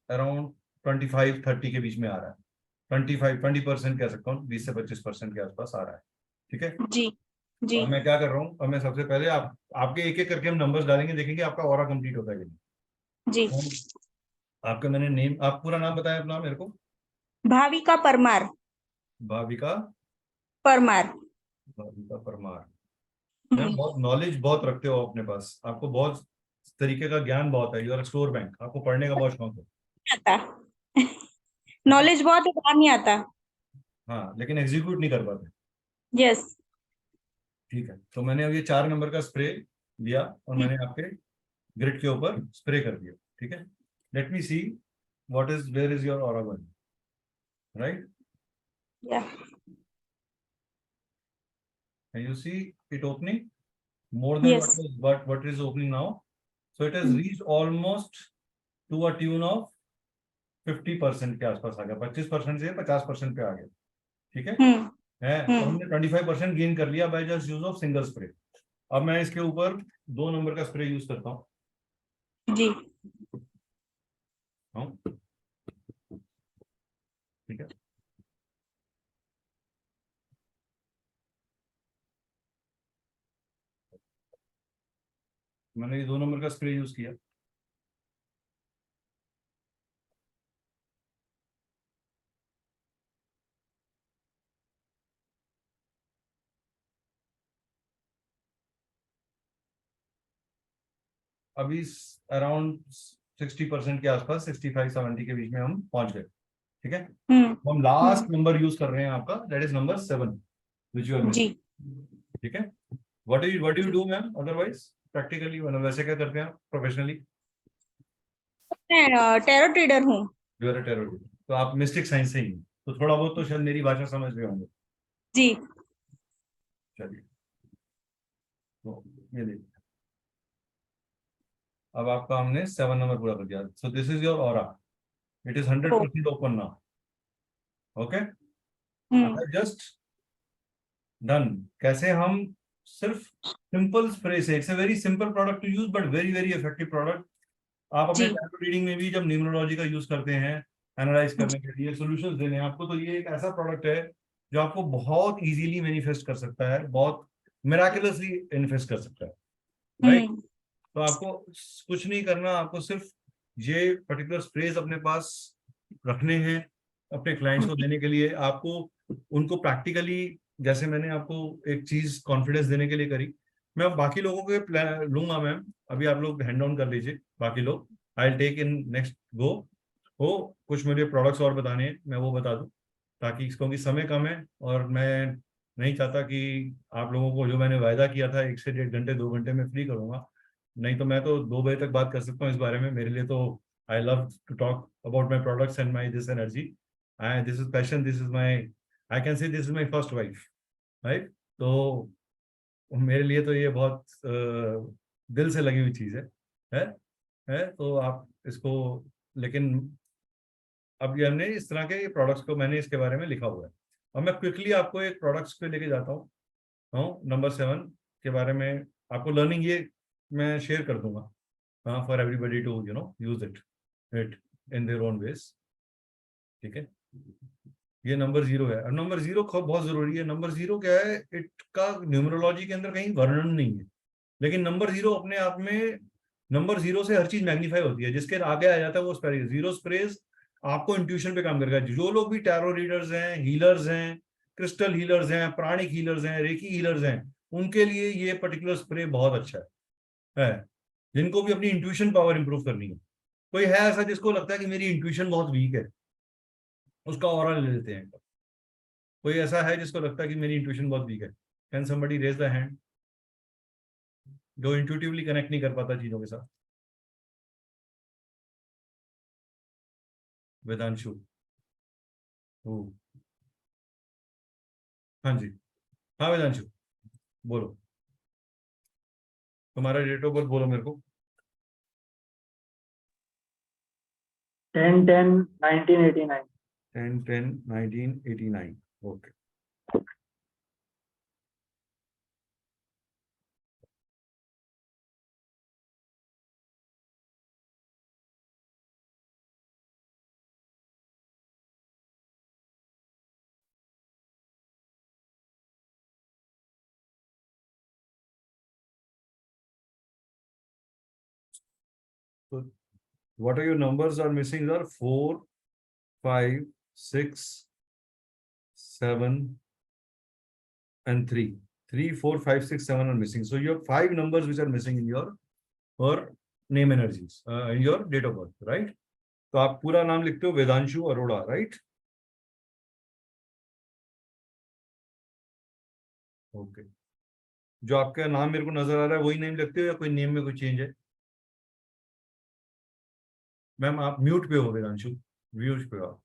अराउंड 25-30 के बीच में आ रहा है। 20% कह सकता हूँ, 20 से 25% के आसपास आ रहा है, ठीक है। जी। जी। और मैं क्या कर रहा हूँ, अब मैं सबसे पहले आपके एक एक करके हम नंबर्स डालेंगे, देखेंगे आपका ऑरा कंप्लीट होता है कि नहीं। जी। आपका मैंने नेम, आप पूरा नाम बताया अपना मेरे को। भाविका परमार। भाविका परमार। भाविका परमार। मैम बहुत नॉलेज बहुत रखते हो अपने पास, आपको बहुत तरीके का ज्ञान बहुत है, यू आर स्टोर बैंक, आपको पढ़ने का बहुत शौक है। आता नॉलेज बहुत है, बाहर नहीं आता। हाँ लेकिन एग्जीक्यूट नहीं कर पाते। यस। ठीक है, तो मैंने अब ये 4 नंबर का स्प्रे लिया और मैंने आपके ग्रिड के ऊपर स्प्रे कर दिया, ठीक है। Let me see what is, where is your aura going, right. Yeah. Can you see it opening more than yes. what is opening now? So it has reached almost to a tune of 50% के आसपास आ गया, 25% से 50% पे आ गया, ठीक है। तो हमने 25% गेन कर लिया by just use of single spray. अब मैं इसके ऊपर 2 नंबर का स्प्रे यूज करता हूँ। जी। ठीक है, मैंने ये 2 नंबर का स्प्रे यूज किया। अभी अराउंड 60% के आसपास, 65-70 के बीच में हम पहुंच गए। ठीक है, तो हम लास्ट नंबर यूज कर रहे हैं आपका, that is number 7 which you R G. Missing. ठीक है, what do you do ma'am otherwise practically, मतलब वैसे क्या करते हैं प्रोफेशनली? मैं टैरो ट्रेडर हूँ। यू आर अ टेरर, तो आप मिस्टिक साइंस से ही हैं, तो थोड़ा बहुत तो शायद मेरी भाषा समझ रहे होंगे। जी। चलिए, तो ये देखिए, अब आपका हमने 7 नंबर पूरा कर दिया। So this is your aura, it is 100% open now. Okay, just done. कैसे हम सिर्फ सिंपल स्प्रे से, it's a very simple product to use but very very effective product. आप अपने जी। टैरो रीडिंग में भी जब न्यूमरोलॉजी का यूज करते हैं एनालाइज करने के लिए, सॉल्यूशंस देने हैं आपको, तो ये एक ऐसा प्रोडक्ट है जो आपको बहुत इजीली मैनिफेस्ट कर सकता है, बहुत मिराकुलसली मैनिफेस्ट कर सकता है, राइट? तो आपको कुछ नहीं करना, आपको सिर्फ ये पर्टिकुलर स्प्रेज अपने पास रखने हैं अपने क्लाइंट्स को देने के लिए। आपको उनको प्रैक्टिकली, जैसे मैंने आपको एक चीज कॉन्फिडेंस देने के लिए करी, मैं अब बाकी लोगों के लूंगा मैम। अभी आप लोग हैंड ऑन कर लीजिए, बाकी लोग I take in next go. वो कुछ मुझे प्रोडक्ट्स और बताने हैं, मैं वो बता दूं, ताकि क्योंकि समय कम है और मैं नहीं चाहता कि आप लोगों को जो मैंने वायदा किया था 1 से 1.5 घंटे 2 घंटे में फ्री करूंगा, नहीं तो मैं तो 2 बजे तक बात कर सकता हूँ इस बारे में। मेरे लिए तो I love to talk about my products and my this energy, this is passion, this is my, I can say this is my first wife, right? तो मेरे लिए तो ये बहुत दिल से लगी हुई चीज है, तो आप इसको, लेकिन अब ये हमने इस तरह के प्रोडक्ट्स को मैंने इसके बारे में लिखा हुआ है। और मैं क्विकली आपको एक प्रोडक्ट्स पे लेके जाता हूँ नंबर 7 के बारे में। आपको लर्निंग ये मैं शेयर कर दूंगा for everybody to use it in their own ways. ठीक है, ये नंबर 0 है। और नंबर 0 बहुत जरूरी है। नंबर 0 क्या है, इट का न्यूमरोलॉजी के अंदर कहीं वर्णन नहीं है, लेकिन नंबर 0 अपने आप में, नंबर 0 से हर चीज मैग्नीफाई होती है। जिसके आगे आ जाता है वो स्प्रे, 0 स्प्रेज आपको इंट्यूशन पे काम करेगा। जो लोग भी टैरो रीडर्स हैं, हीलर्स हैं, क्रिस्टल हीलर्स हैं, प्राणिक हीलर्स हैं, रेकी हीलर्स हैं, उनके लिए ये पर्टिकुलर स्प्रे बहुत अच्छा है। जिनको भी अपनी इंट्यूशन पावर इंप्रूव करनी है, कोई है ऐसा जिसको लगता है कि मेरी इंट्यूशन बहुत वीक है, उसका ऑरा ले लेते हैं। कोई ऐसा है जिसको लगता है कि मेरी इंट्यूशन बहुत वीक है? Can somebody raise the hand जो इंट्यूटिवली कनेक्ट नहीं कर पाता चीजों के साथ? वेदांशु, हाँ जी, हाँ वेदांशु बोलो, तुम्हारा डेट ऑफ बर्थ बोलो मेरे को। 10/10/1989। 10/10/1989। ओके, तो what are your numbers are missing are 4, 5, 6, 7 and 3. 3, 4, 5, 6, 7 are missing. So you have 5 numbers which are missing in your name energies, in your date of birth, right? तो आप पूरा नाम लिखते हो वेदांशु अरोड़ा, राइट? ओके, जो आपका नाम मेरे को नजर आ रहा है वही नेम लिखते हो या कोई नेम में कोई चेंज है? मैम आप म्यूट पे हो वेदांशु, म्यूट पे हो आप।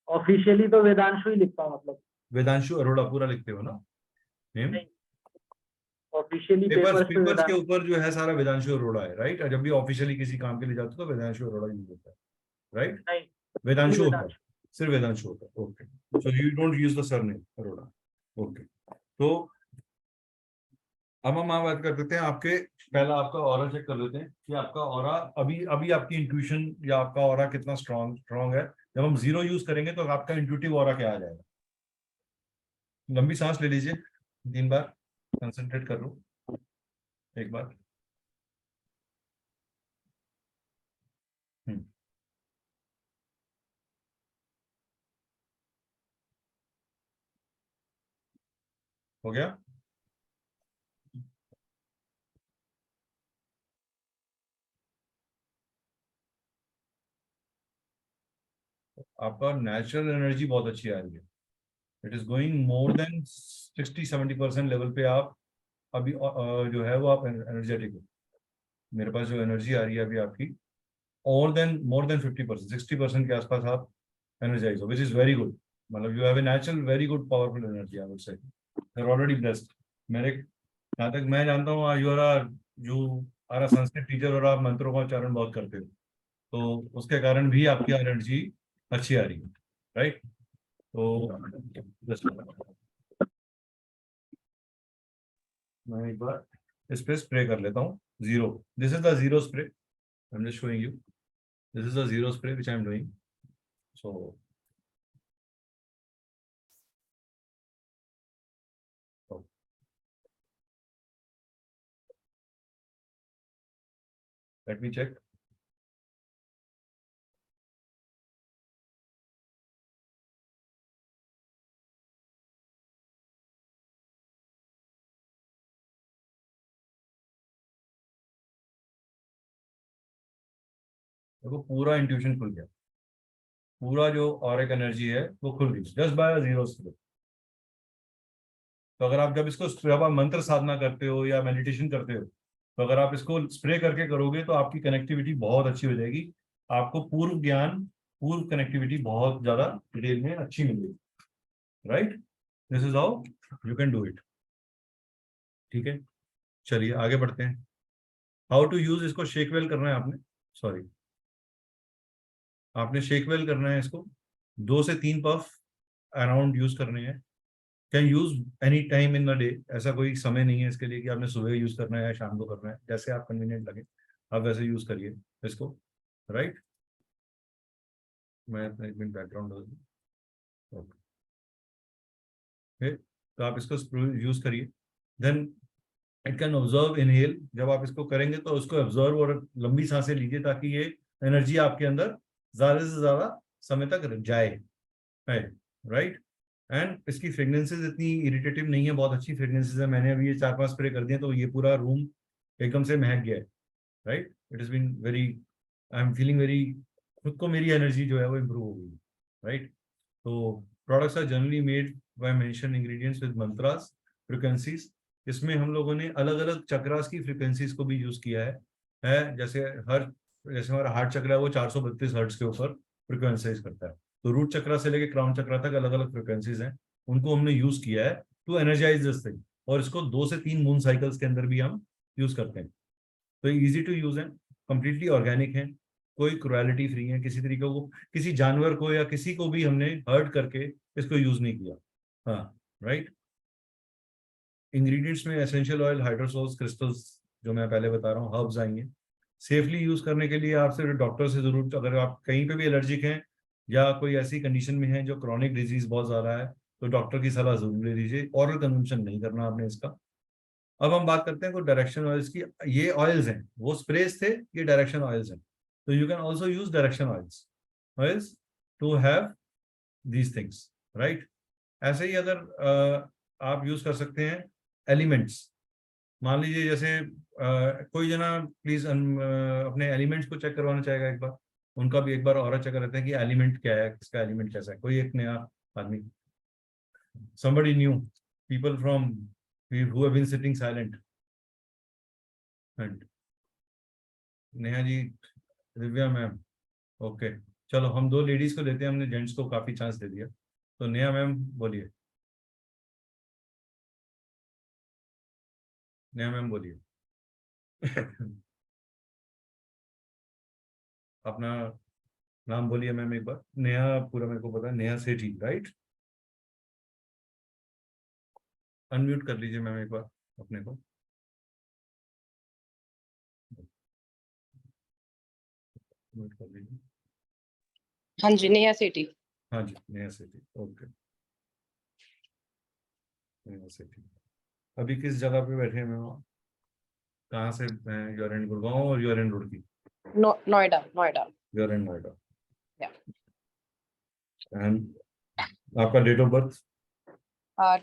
ऑफिशियली तो वेदांशु ही लिखता हूँ, मतलब वेदांशु अरोड़ा पूरा लिखते हो ना नेम? ऑफिशियली पेपर्स पेपर्स पे के वेदांशु। ऊपर जो है सारा वेदांशु अरोड़ा है, राइट? और जब भी ऑफिशियली किसी काम के लिए जाते हो तो वेदांशु अरोड़ा यूज होता है, राइट? नहीं, वेदांशु होता है, वेदांशु। सिर्फ वेदांशु होता है। Okay, so you don't use the surname Arora. Okay, तो अब हम बात कर लेते हैं आपके, पहला आपका ऑरा चेक कर लेते हैं कि आपका ऑरा अभी अभी आपकी इंट्यूशन या आपका ऑरा कितना स्ट्रॉन्ग है। जब हम 0 यूज करेंगे तो आपका इंट्यूटिव ऑरा क्या आ जाएगा? लंबी सांस ले लीजिए 3 बार, कंसंट्रेट कर लो एक बार। हो गया? आपका नेचुरल एनर्जी बहुत अच्छी आ रही है. It is going more than 60-70% level पे आप अभी जो है वो आप एनर्जेटिक हो. मेरे पास जो एनर्जी आ रही है अभी आपकी मोर देन 50%, 60% के आसपास आप एनर्जाइज हो, विच इज वेरी गुड. मतलब you have a natural very good powerful energy, I would say. You are already blessed. मेरे जहाँ तक मैं जानता हूँ, you are a Sanskrit teacher और आप मंत्रों का उच्चारण बहुत करते हो, तो उसके कारण भी आपकी एनर्जी अच्छी आ रही है, राइट? तो मैं एक बार इस पे स्प्रे कर लेता हूँ. Zero, this is the zero spray. I am just showing you. This is the zero spray which I am doing. So let me check. देखो पूरा इंट्यूशन खुल गया. पूरा जो ऑरिक एनर्जी है वो खुल गई जस्ट बाय जीरो स्प्रे. तो अगर आप जब आप मंत्र साधना करते हो या मेडिटेशन करते हो, तो अगर आप इसको स्प्रे करके करोगे तो आपकी कनेक्टिविटी बहुत अच्छी हो जाएगी. आपको पूर्व ज्ञान, पूर्व कनेक्टिविटी बहुत ज्यादा डिटेल में अच्छी मिलेगी. Right? This is how you can do it. ठीक है, चलिए आगे बढ़ते हैं. How to use. इसको शेक वेल करना है आपने. सॉरी, आपने शेक वेल करना है इसको. 2 से 3 पफ अराउंड यूज करने हैं. Can use any time in the day. ऐसा कोई समय नहीं है इसके लिए कि आपने सुबह यूज करना है या शाम को करना है. जैसे आप कन्वीनियंट लगे आप वैसे यूज करिए इसको. राइट? मैं एक मिनट बैकग्राउंड ओके. तो आप इसको यूज करिए. Then it can observe inhale. जब आप इसको करेंगे तो उसको ऑब्जर्व और लंबी सांसें लीजिए ताकि ये एनर्जी आपके अंदर ज्यादा से ज्यादा समय तक जाए. राइट? एंड इसकी फ्रेग्रेंसेस इतनी इरिटेटिव नहीं है, बहुत अच्छी फ्रेग्रेंसेस है. मैंने अभी ये 4-5 स्प्रे कर दिए तो ये पूरा रूम एकदम से महक गया है. Right? It is been very, I am feeling very, खुद को मेरी एनर्जी जो है वो इम्प्रूव हो गई. राइट? तो products are generally made by mention ingredients with mantras, frequencies. इसमें हम लोगों ने अलग अलग चक्रास की फ्रीक्वेंसीज को भी यूज किया है. जैसे हमारा हार्ट चक्र है वो 432 हर्ट्ज के ऊपर फ्रीक्वेंसाइज करता है. तो रूट चक्रा से लेकर क्राउन चक्रा तक अलग अलग फ्रीक्वेंसीज हैं, उनको हमने यूज किया है टू एनर्जाइज दिस थिंग. और इसको 2 से 3 मून साइकिल्स के अंदर भी हम यूज करते हैं. तो इजी टू यूज है, कंप्लीटली ऑर्गेनिक है, कोई क्रुएलिटी फ्री है. किसी तरीके को किसी जानवर को या किसी को भी हमने हर्ट करके इसको यूज नहीं किया. हाँ, राइट? इंग्रेडिएंट्स में एसेंशियल ऑयल, हाइड्रोसोल्स, क्रिस्टल्स जो मैं पहले बता रहा हूँ, हर्ब्स आएंगे. सेफली यूज करने के लिए आप सिर्फ डॉक्टर से जरूर, अगर आप कहीं पे भी एलर्जिक हैं या कोई ऐसी कंडीशन में है जो क्रॉनिक डिजीज बहुत ज्यादा है, तो डॉक्टर की सलाह जरूर ले लीजिए. ऑरल कंजम्पशन नहीं करना आपने इसका. अब हम बात करते हैं कोई डायरेक्शन ऑयल्स की. ये ऑयल्स हैं, वो स्प्रेस थे, ये डायरेक्शन ऑयल्स हैं. तो you can also use direction oils to have these things. Right? ऐसे ही अगर आप यूज कर सकते हैं एलिमेंट्स. मान लीजिए जैसे कोई जना प्लीज अपने एलिमेंट्स को चेक करवाना चाहेगा एक बार. उनका भी एक बार और चेक रहता है कि एलिमेंट क्या है, किसका एलिमेंट कैसा है. कोई एक नया आदमी, somebody new, people from who have been sitting silent. And Neha ji, Divya ma'am, okay. चलो हम 2 लेडीज को लेते हैं, हमने जेंट्स को काफी चांस दे दिया. तो नेहा मैम बोलिए. नेहा मैम बोलिए. अपना नाम बोलिए मैम एक बार. नेहा पूरा मेरे को पता है, नेहा सेठी, राइट? अनम्यूट कर लीजिए मैम एक बार अपने को. म्यूट कर लीजिए. हाँ जी, नेहा सेठी. हाँ जी, नेहा सेठी. ओके, नेहा सेठी. अभी किस जगह पे बैठे हैं मैम? कहाँ से? यू आर इन गुड़गांव और you are in Roorkee? Noida. You are in Noida Yeah. And आपका डेट ऑफ बर्थ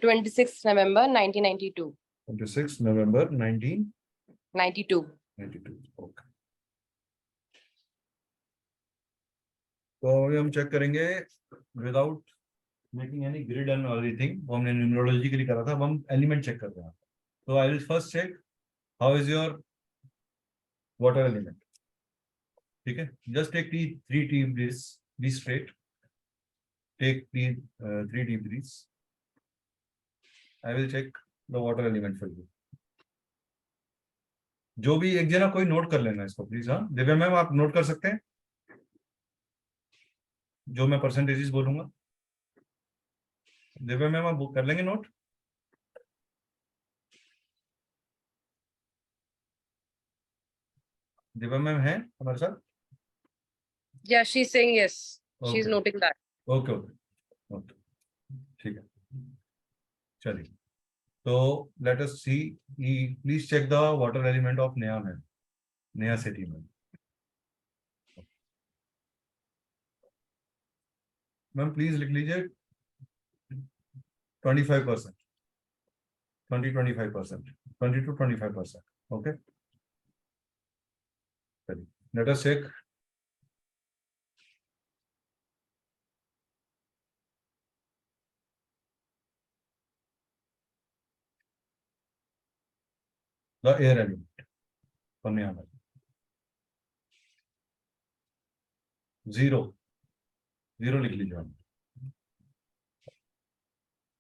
26 November 1992. 26 नवंबर 1992. 92. ओके, तो अभी हम चेक करेंगे without making any grid and everything. वो हमने न्यूमरोलॉजी के लिए करा था, अब हम एलिमेंट चेक कर रहे हैं। तो I will first check how is your water element. ठीक है, just take 3 deep breaths, be straight, take 3 deep breaths. I will check the water element for you. जो भी एक जना कोई नोट कर लेना इसको प्लीज। हाँ दिव्या मैम, आप नोट कर सकते हैं जो मैं परसेंटेजेस बोलूंगा। दिव्या मैम, आप कर लेंगे नोट? दिव्या मैम है हमारे साथ? Yeah, she's saying yes. She's Okay. noting that. Okay okay okay, ठीक है, चलिए। तो let us see, please check the water element of Naya ma'am, Naya city में। मैम प्लीज लिख लीजिए 25%, 20-25%, 20 to 25%। ओके, चलिए let us check the air element for Naya ma'am. 0 लिख लीजिए ma'am.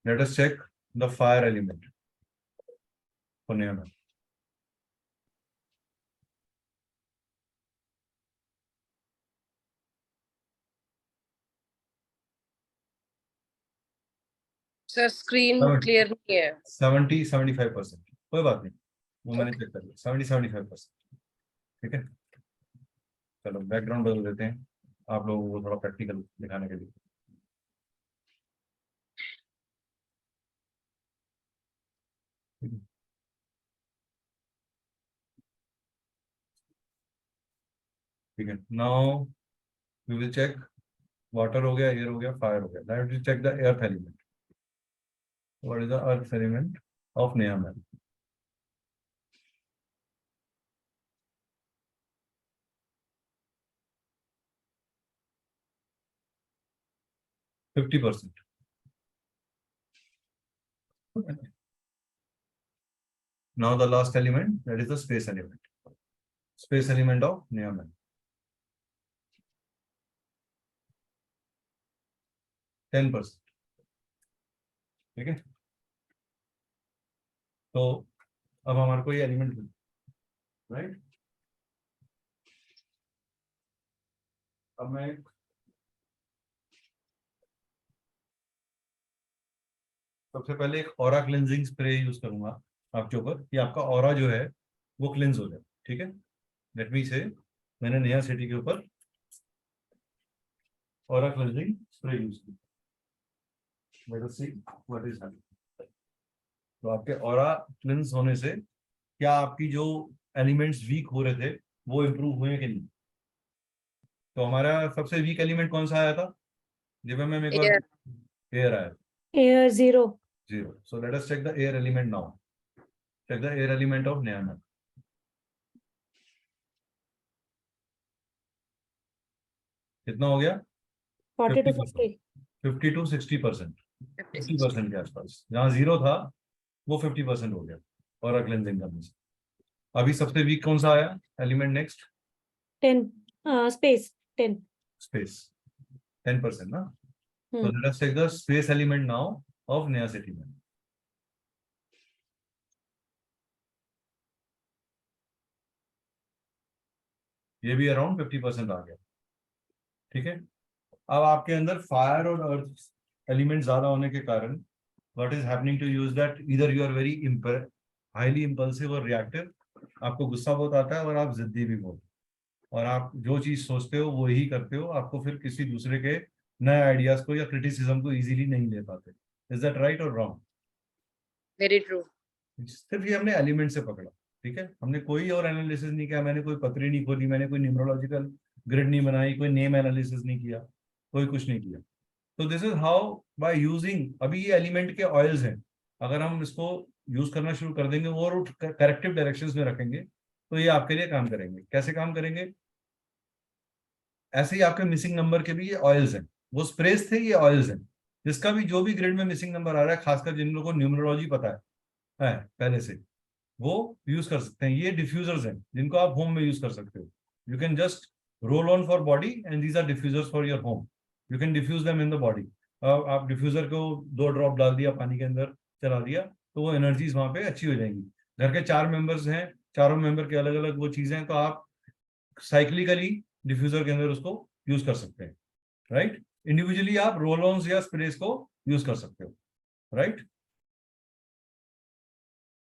Let us check the fire element for Naya ma'am. Sir, screen Seven. clear नहीं है. 70-75%, कोई बात नहीं, वो मैंने चेक कर लिया। 70-75%, ठीक है। चलो बैकग्राउंड बदल देते हैं आप लोगों को थोड़ा प्रैक्टिकल दिखाने के लिए। ठीक है, now we will check water हो गया, एयर हो गया, फायर हो गया। Now we check the earth element. What is the earth element of Naya ma'am? %50%। Now the last element, that is the space element. Space element of nea ma'am 10%, ठीक है। तो अब हमारे को ये एलिमेंट, राइट। अब मैं सबसे पहले एक ऑरा क्लेंजिंग स्प्रे यूज करूंगा आपके ऊपर कि आपका ऑरा जो है वो क्लेंज हो जाए, ठीक है। लेट मी से, मैंने नया सिटी के ऊपर ऑरा क्लेंजिंग स्प्रे यूज की। Late us C what is happening. तो आपके ऑरा क्लेंज होने से क्या आपकी जो एलिमेंट्स वीक हो रहे थे वो इंप्रूव हुए कि नहीं? तो हमारा सबसे वीक एलिमेंट कौन सा आया था? जब मैं एक बार एयर आया, Air 0. 0। So let us check the air element now. Check the air element of nea ma'am. कितना हो गया? 40 to 50. 50 to 60%, 50% के आसपास। जहाँ 0 था वो 50% हो गया और क्लेंजिंग करने से। अभी सबसे वीक कौन सा आया एलिमेंट? नेक्स्ट 10. Space 10. स्पेस, 10% ना। So Hmm. let us check the space element now of नया सिटी में। ये भी अराउंड 50% आ गया, ठीक है। अब आपके अंदर फायर और अर्थ एलिमेंट ज्यादा होने के कारण what is happening to use that either you are very highly impulsive और रिएक्टिव, आपको गुस्सा बहुत आता है और आप जिद्दी भी बहुत, और आप जो चीज सोचते हो वो ही करते हो। आपको फिर किसी दूसरे के नए आइडियाज को या क्रिटिसिज्म को इजीली नहीं ले पाते। इज दैट राइट और रॉन्ग? Very true. सिर्फ ये हमने एलिमेंट से पकड़ा, ठीक है। हमने कोई और एनालिसिस नहीं किया, मैंने कोई पत्री नहीं खोली, मैंने कोई न्यूमरोलॉजिकल ग्रिड नहीं बनाई, कोई नेम एनालिसिस नहीं किया, कोई कुछ नहीं किया। तो this is how by using, अभी ये एलिमेंट के ऑयल्स हैं, अगर हम इसको यूज करना शुरू कर देंगे और करेक्टिव डायरेक्शंस में रखेंगे तो ये आपके लिए काम करेंगे। कैसे काम करेंगे? ऐसे ही आपके मिसिंग नंबर के भी ये ऑयल्स हैं, वो स्प्रेस थे, ये ऑयल्स हैं। जिसका भी जो भी ग्रिड में मिसिंग नंबर आ रहा है, खासकर जिन लोगों को न्यूमरोलॉजी पता है पहले से, वो यूज कर सकते हैं। ये डिफ्यूजर्स हैं जिनको आप होम में यूज कर सकते हो। You can just roll on for body and these are diffusers for your home. You can diffuse them in the body. आप डिफ्यूजर को 2 ड्रॉप डाल दिया पानी के अंदर, चला दिया, तो वो एनर्जीज वहां पे अच्छी हो जाएंगी। घर के 4 मेंबर्स हैं, चारों मेंबर के अलग अलग वो चीजें हैं, तो आप साइक्लिकली डिफ्यूजर के अंदर उसको यूज कर सकते हैं, राइट। इंडिविजुअली आप रोल ऑन या स्प्रेस को यूज कर सकते हो, right.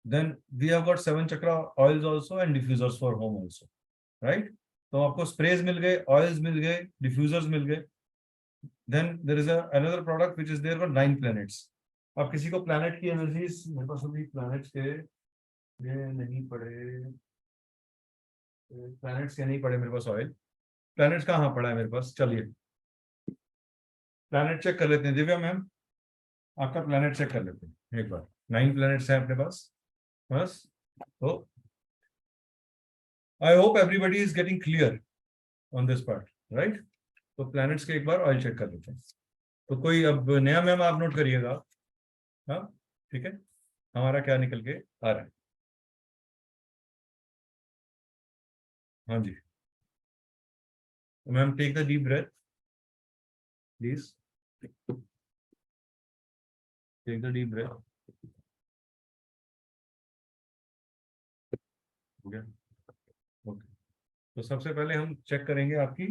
Then we have got 7 chakra oils also and diffusers for home also, right? तो आपको sprays मिल गए, oils मिल गए, diffusers मिल गए। Then there is another product which is there for 9 planets. आप किसी को planet की energies, मेरे पास अभी planets के ये नहीं पड़े, planets के नहीं पड़े मेरे पास oil। planets कहाँ पड़ा है मेरे पास? चलिए planet चेक कर लेते हैं। दिव्या मैम, आपका planet चेक कर लेते हैं एक बार। 9 planets हैं अपने पास बस। तो I hope everybody is getting clear on this part, right. तो प्लैनेट्स के एक बार ऑयल चेक कर लेते हैं। तो कोई अब नया मैम आप नोट करिएगा, हाँ ठीक है, हमारा क्या निकल के आ रहा है। हाँ जी ma'am, take the deep breath please, take the deep breath. Okay, तो सबसे पहले हम चेक करेंगे आपकी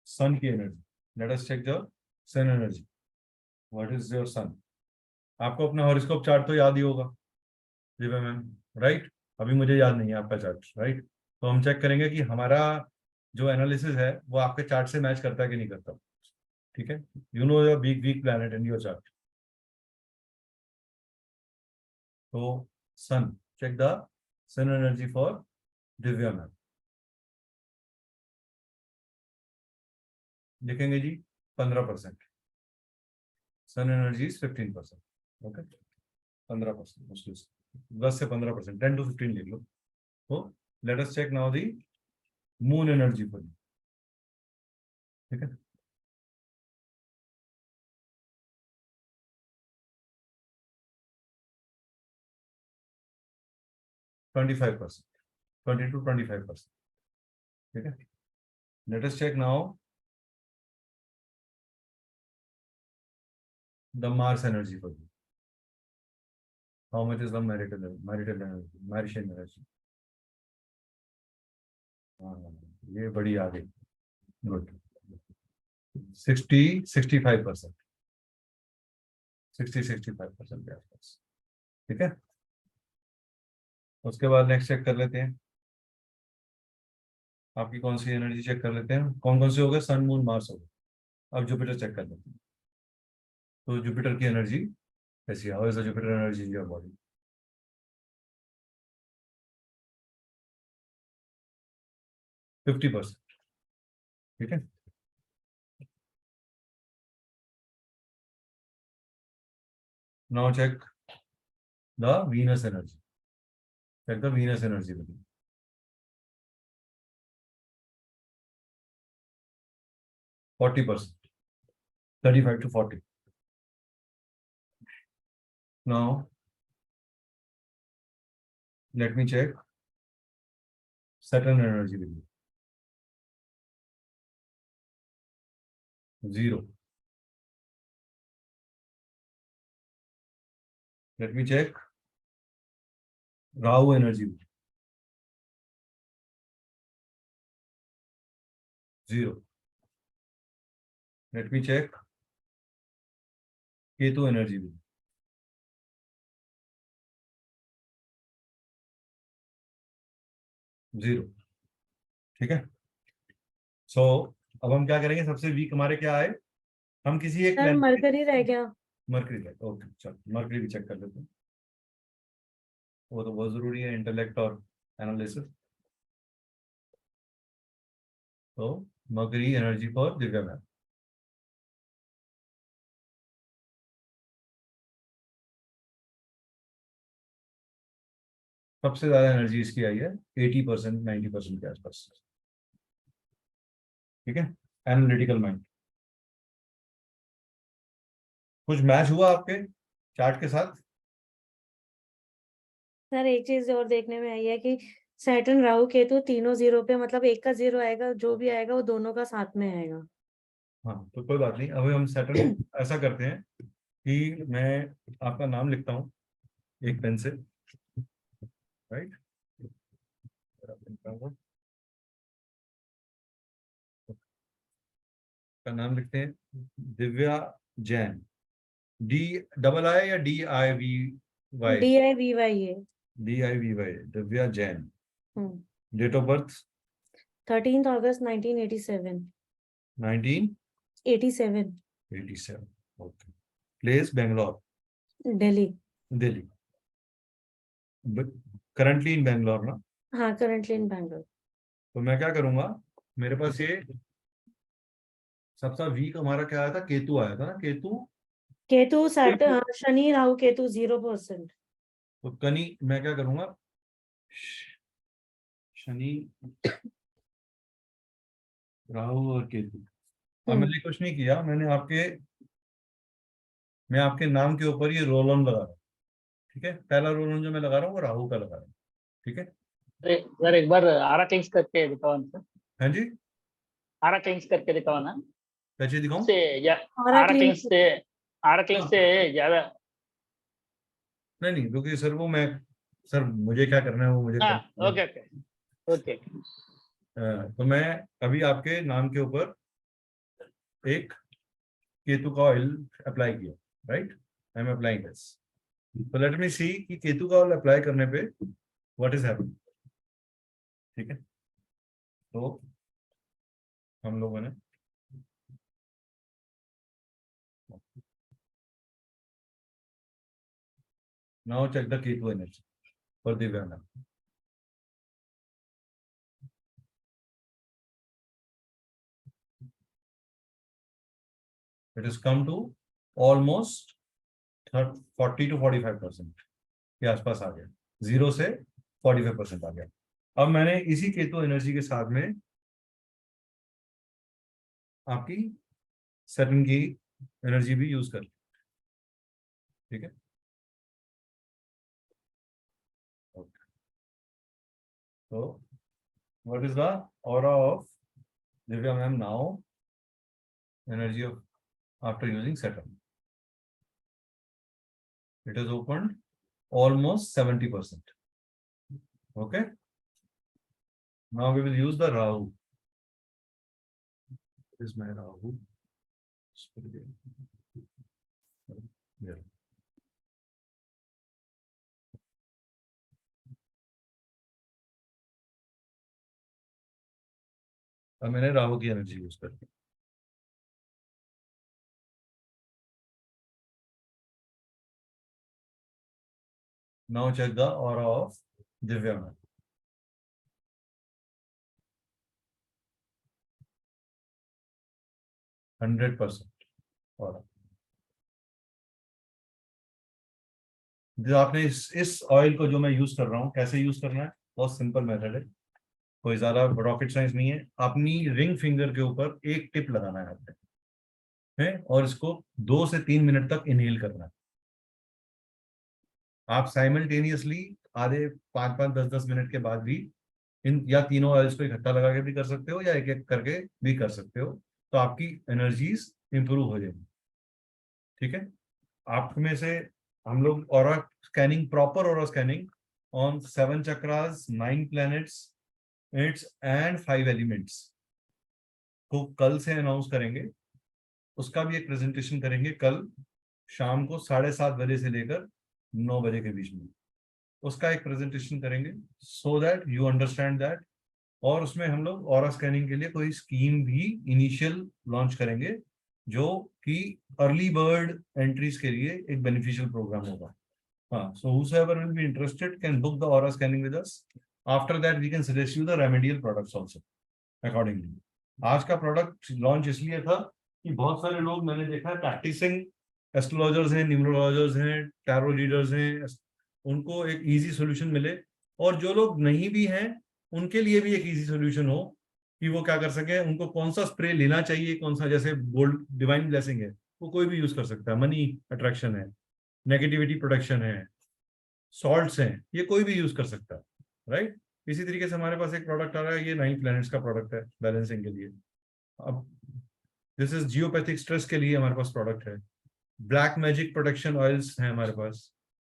सन की energy. Let us check the sun energy. What is your sun? आपको अपना हॉरोस्कोप चार्ट तो याद ही होगा दिव्या मैम, राइट। अभी मुझे याद नहीं है आपका चार्ट, राइट। तो हम चेक करेंगे कि हमारा जो एनालिसिस है वो आपके चार्ट से मैच करता है कि नहीं करता, ठीक है। You know your weak planet in your chart. तो sun, check the sun energy for Divya ma'am. लिखेंगे जी 15%, सन एनर्जी 15%, ओके 15% मुश्किल से 10 से 15%, 10 to 15 लिख लो। तो let us check now the moon energy for you, ठीक है। %25, 20 to 25%, ठीक है। Let us check now the Mars energy for you. How much is the marital energy, Martian energy? ये बड़ी आ गई, गुड। 65%, 65% के आसपास, ठीक है। उसके बाद नेक्स्ट चेक कर लेते हैं आपकी कौन सी एनर्जी चेक कर लेते हैं। कौन कौन से हो गए? सन, मून, मार्स हो गए। अब जुपिटर चेक कर लेते हैं। तो जुपिटर की एनर्जी कैसी है? How is the Jupiter energy in your body? %50%, ठीक है। Now check the Venus energy, check the Venus energy with you. 40%, 35 to 40. Now let me check Saturn energy with you. 0. Let me check Rahu energy with you. 0. Let me check Ketu energy with you. 0, ठीक है। सो अब हम क्या करेंगे? सबसे week हमारे क्या आए? हम किसी एक सर मरकरी रह गया। मरकरी रह, ओके चलो मरकरी भी चेक कर लेते हैं। वो तो बहुत जरूरी है, इंटेलेक्ट और एनालिसिस। तो mercury energy for Divya ma'am. सबसे ज्यादा एनर्जी इसकी आई है 80%, 90% के आसपास। ठीक है, एनालिटिकल माइंड। कुछ मैच हुआ आपके चार्ट के साथ? सर एक चीज और देखने में आई है कि सैटर्न राहु केतु तीनों जीरो पे, मतलब एक का जीरो आएगा, जो भी आएगा वो दोनों का साथ में आएगा। हाँ, तो कोई बात नहीं। अभी हम सैटर्न ऐसा करते हैं कि मैं आपका नाम लिखता हूँ एक पेन से, राइट? का नाम लिखते हैं दिव्या जैन। DII या DIVY? DIVY। DIVY, Divya Jain. Date of birth 13th August 1987। 1987। 87। Okay. Place Bangalore, Delhi. Delhi. Currently in Bangalore ना? हाँ, करंटली इन बैंगलोर। तो मैं क्या करूंगा, मेरे पास ये सबसे वीक हमारा क्या आया था, केतु आया था ना, केतु शनि राहु केतु 0%। तो कनी मैं क्या करूंगा, शनि राहु और केतु। अब मैंने कुछ नहीं किया, मैं आपके नाम के ऊपर ये रोल ऑन लगा रहा हूँ। ठीक है, पहला रोल ऑन जो मैं लगा रहा हूँ वो राहु का लगा रहा हूँ। ठीक है सर, एक बार आरा क्लिंस करके दिखाओ ना सर। हाँ जी, आरा क्लिंस करके दिखाओ ना। कैसे दिखाऊं? आरा क्लिंस से ज्यादा। नहीं, क्योंकि सर मुझे क्या करना है वो मुझे हाँ, करना है। Okay okay okay. तो मैं अभी आपके नाम के ऊपर एक केतु का ऑयल अप्लाई किया, right? I am applying this. तो लेट मी सी कि केतु का ऑयल अप्लाई करने पे व्हाट इज हैपनिंग। ठीक है, तो हम लोगों ने now check the Ketu energy for Divya ma'am. It has come to almost 40 to 45% के आसपास आ गया, 0 से 45% आ गया। अब मैंने इसी केतु एनर्जी के साथ में आपकी सैटर्न की एनर्जी भी यूज कर। ठीक है, तो what is the aura of Divya ma'am now, energy of after using Saturn? It has opened almost 70%. Okay. Now we will use the Rahu. This is my Rahu. Here. अब मैंने राहु की energy use कर दी। Now check the aura of Divya ma'am. और जो आपने इस oil को जो मैं यूज कर रहा हूँ, कैसे यूज करना है, बहुत सिंपल मेथड है, कोई ज्यादा रॉकेट साइंस नहीं है। अपनी रिंग फिंगर के ऊपर एक टिप लगाना है आपने, और इसको 2 से 3 मिनट तक इनहेल करना है। आप साइमल्टेनियसली आधे 5-5, 10-10 मिनट के बाद भी इन या तीनों ऑयल्स को इकट्ठा लगा के भी कर सकते हो, या एक एक करके भी कर सकते हो, तो आपकी एनर्जीज इंप्रूव हो जाएगी। ठीक है, आप में से हम लोग aura scanning, proper aura scanning on 7 chakras, 9 planets, 8 and 5 elements को कल से अनाउंस करेंगे। उसका भी एक प्रेजेंटेशन करेंगे कल शाम को 7:30 बजे से लेकर 9 बजे के बीच में, उसका एक प्रेजेंटेशन करेंगे, so that you understand that. और उसमें हम लोग ऑरा स्कैनिंग के लिए कोई स्कीम भी इनिशियल लॉन्च करेंगे, जो कि अर्ली बर्ड एंट्रीज के लिए एक बेनिफिशियल प्रोग्राम होगा। हाँ, so whosoever will be interested can book the aura scanning with us. After that we can suggest you the remedial products also accordingly. आज का प्रोडक्ट लॉन्च इसलिए था कि बहुत सारे लोग मैंने देखा है प्रैक्टिसिंग एस्ट्रोलॉजर्स हैं, न्यूमरोलॉजर्स हैं, टैरो रीडर्स हैं, उनको एक इजी सॉल्यूशन मिले, और जो लोग नहीं भी हैं उनके लिए भी एक इजी सॉल्यूशन हो कि वो क्या कर सके, उनको कौन सा स्प्रे लेना चाहिए, कौन सा, जैसे गोल्ड डिवाइन ब्लेसिंग है वो कोई भी यूज कर सकता है, मनी अट्रैक्शन है, नेगेटिविटी प्रोटेक्शन है, सॉल्ट्स हैं, ये कोई भी यूज कर सकता है, राइट। इसी तरीके से हमारे पास एक प्रोडक्ट आ रहा है, ये 9 प्लैनेट्स का प्रोडक्ट है बैलेंसिंग के लिए। अब दिस इज जियोपैथिक स्ट्रेस के लिए हमारे पास प्रोडक्ट है। ब्लैक मैजिक प्रोटेक्शन ऑयल्स हैं हमारे पास,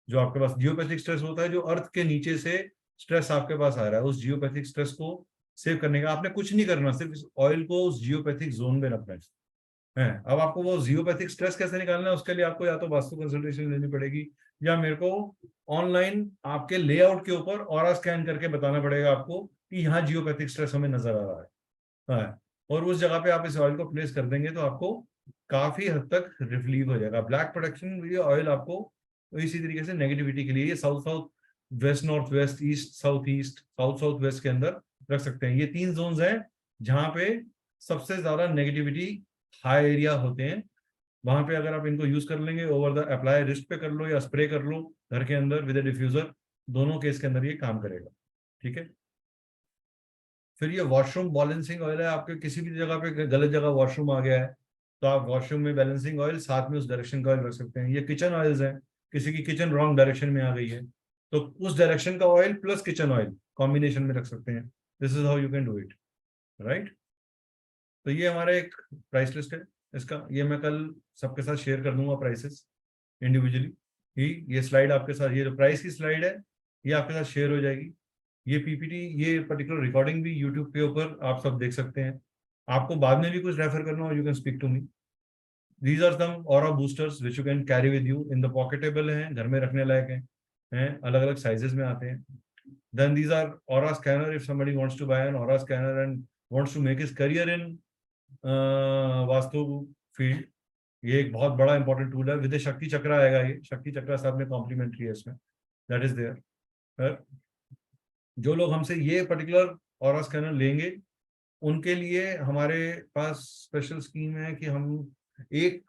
जो आपके पास जियोपैथिक स्ट्रेस होता है, जो अर्थ के नीचे से स्ट्रेस आपके पास आ रहा है, उस जियोपैथिक स्ट्रेस को सेव करने का आपने कुछ नहीं करना, सिर्फ इस ऑयल को उस जियोपैथिक जोन में रखना है। अब आपको वो जियोपैथिक स्ट्रेस कैसे निकालना है, उसके लिए आपको या तो वास्तु कंसल्टेशन लेनी पड़ेगी, या मेरे को ऑनलाइन आपके लेआउट के ऊपर ऑरा स्कैन करके बताना पड़ेगा आपको कि यहाँ जियोपैथिक स्ट्रेस हमें नजर आ रहा है। और उस जगह पे आप इस ऑयल को प्लेस कर देंगे तो आपको काफी हद तक रिलीव हो जाएगा। ब्लैक प्रोटेक्शन ये ऑयल आपको इसी तरीके से नेगेटिविटी के लिए, ये south south west north west, east south east, south south west के अंदर रख सकते हैं। ये 3 जोन्स हैं जहां पे सबसे ज्यादा नेगेटिविटी हाई एरिया होते हैं, वहां पे अगर आप इनको यूज कर लेंगे, ओवर द अप्लाई रिस्ट पे कर लो या स्प्रे कर लो घर के अंदर विद ए डिफ्यूजर, दोनों केस के अंदर ये काम करेगा, ठीक है। फिर ये वॉशरूम बैलेंसिंग ऑयल है, आपके किसी भी जगह पे गलत जगह वॉशरूम आ गया है तो आप वॉशरूम में बैलेंसिंग ऑयल साथ में उस डायरेक्शन का ऑयल रख सकते हैं। ये किचन ऑयल्स हैं, किसी की किचन रॉन्ग डायरेक्शन में आ गई है तो उस डायरेक्शन का oil plus kitchen oil combination में रख सकते हैं। This is how you can do it, right. तो ये हमारा एक प्राइस लिस्ट है इसका, ये मैं कल सबके साथ शेयर कर दूंगा प्राइसेस इंडिविजुअली ही। ये स्लाइड आपके साथ, ये जो प्राइस की स्लाइड है ये आपके साथ शेयर हो जाएगी। ये पीपीटी, ये पर्टिकुलर रिकॉर्डिंग भी यूट्यूब के ऊपर आप सब देख सकते हैं। आपको बाद में भी कुछ रेफर करना हो, you can speak to me. These are some aura boosters which you can carry with you in the pocketable हैं, घर में रखने लायक हैं, अलग अलग साइजेस में आते हैं। Then these are aura scanner, if somebody wants to buy an aura scanner and wants to make his career in vastu field, ये एक बहुत बड़ा इंपॉर्टेंट टूल है। विद शक्ति चक्र आएगा, ये शक्ति चक्र साथ में कॉम्प्लीमेंट्री है इसमें, दैट इज देयर। जो लोग हमसे ये पर्टिकुलर ऑरा स्कैनर लेंगे उनके लिए हमारे पास स्पेशल स्कीम है कि हम एक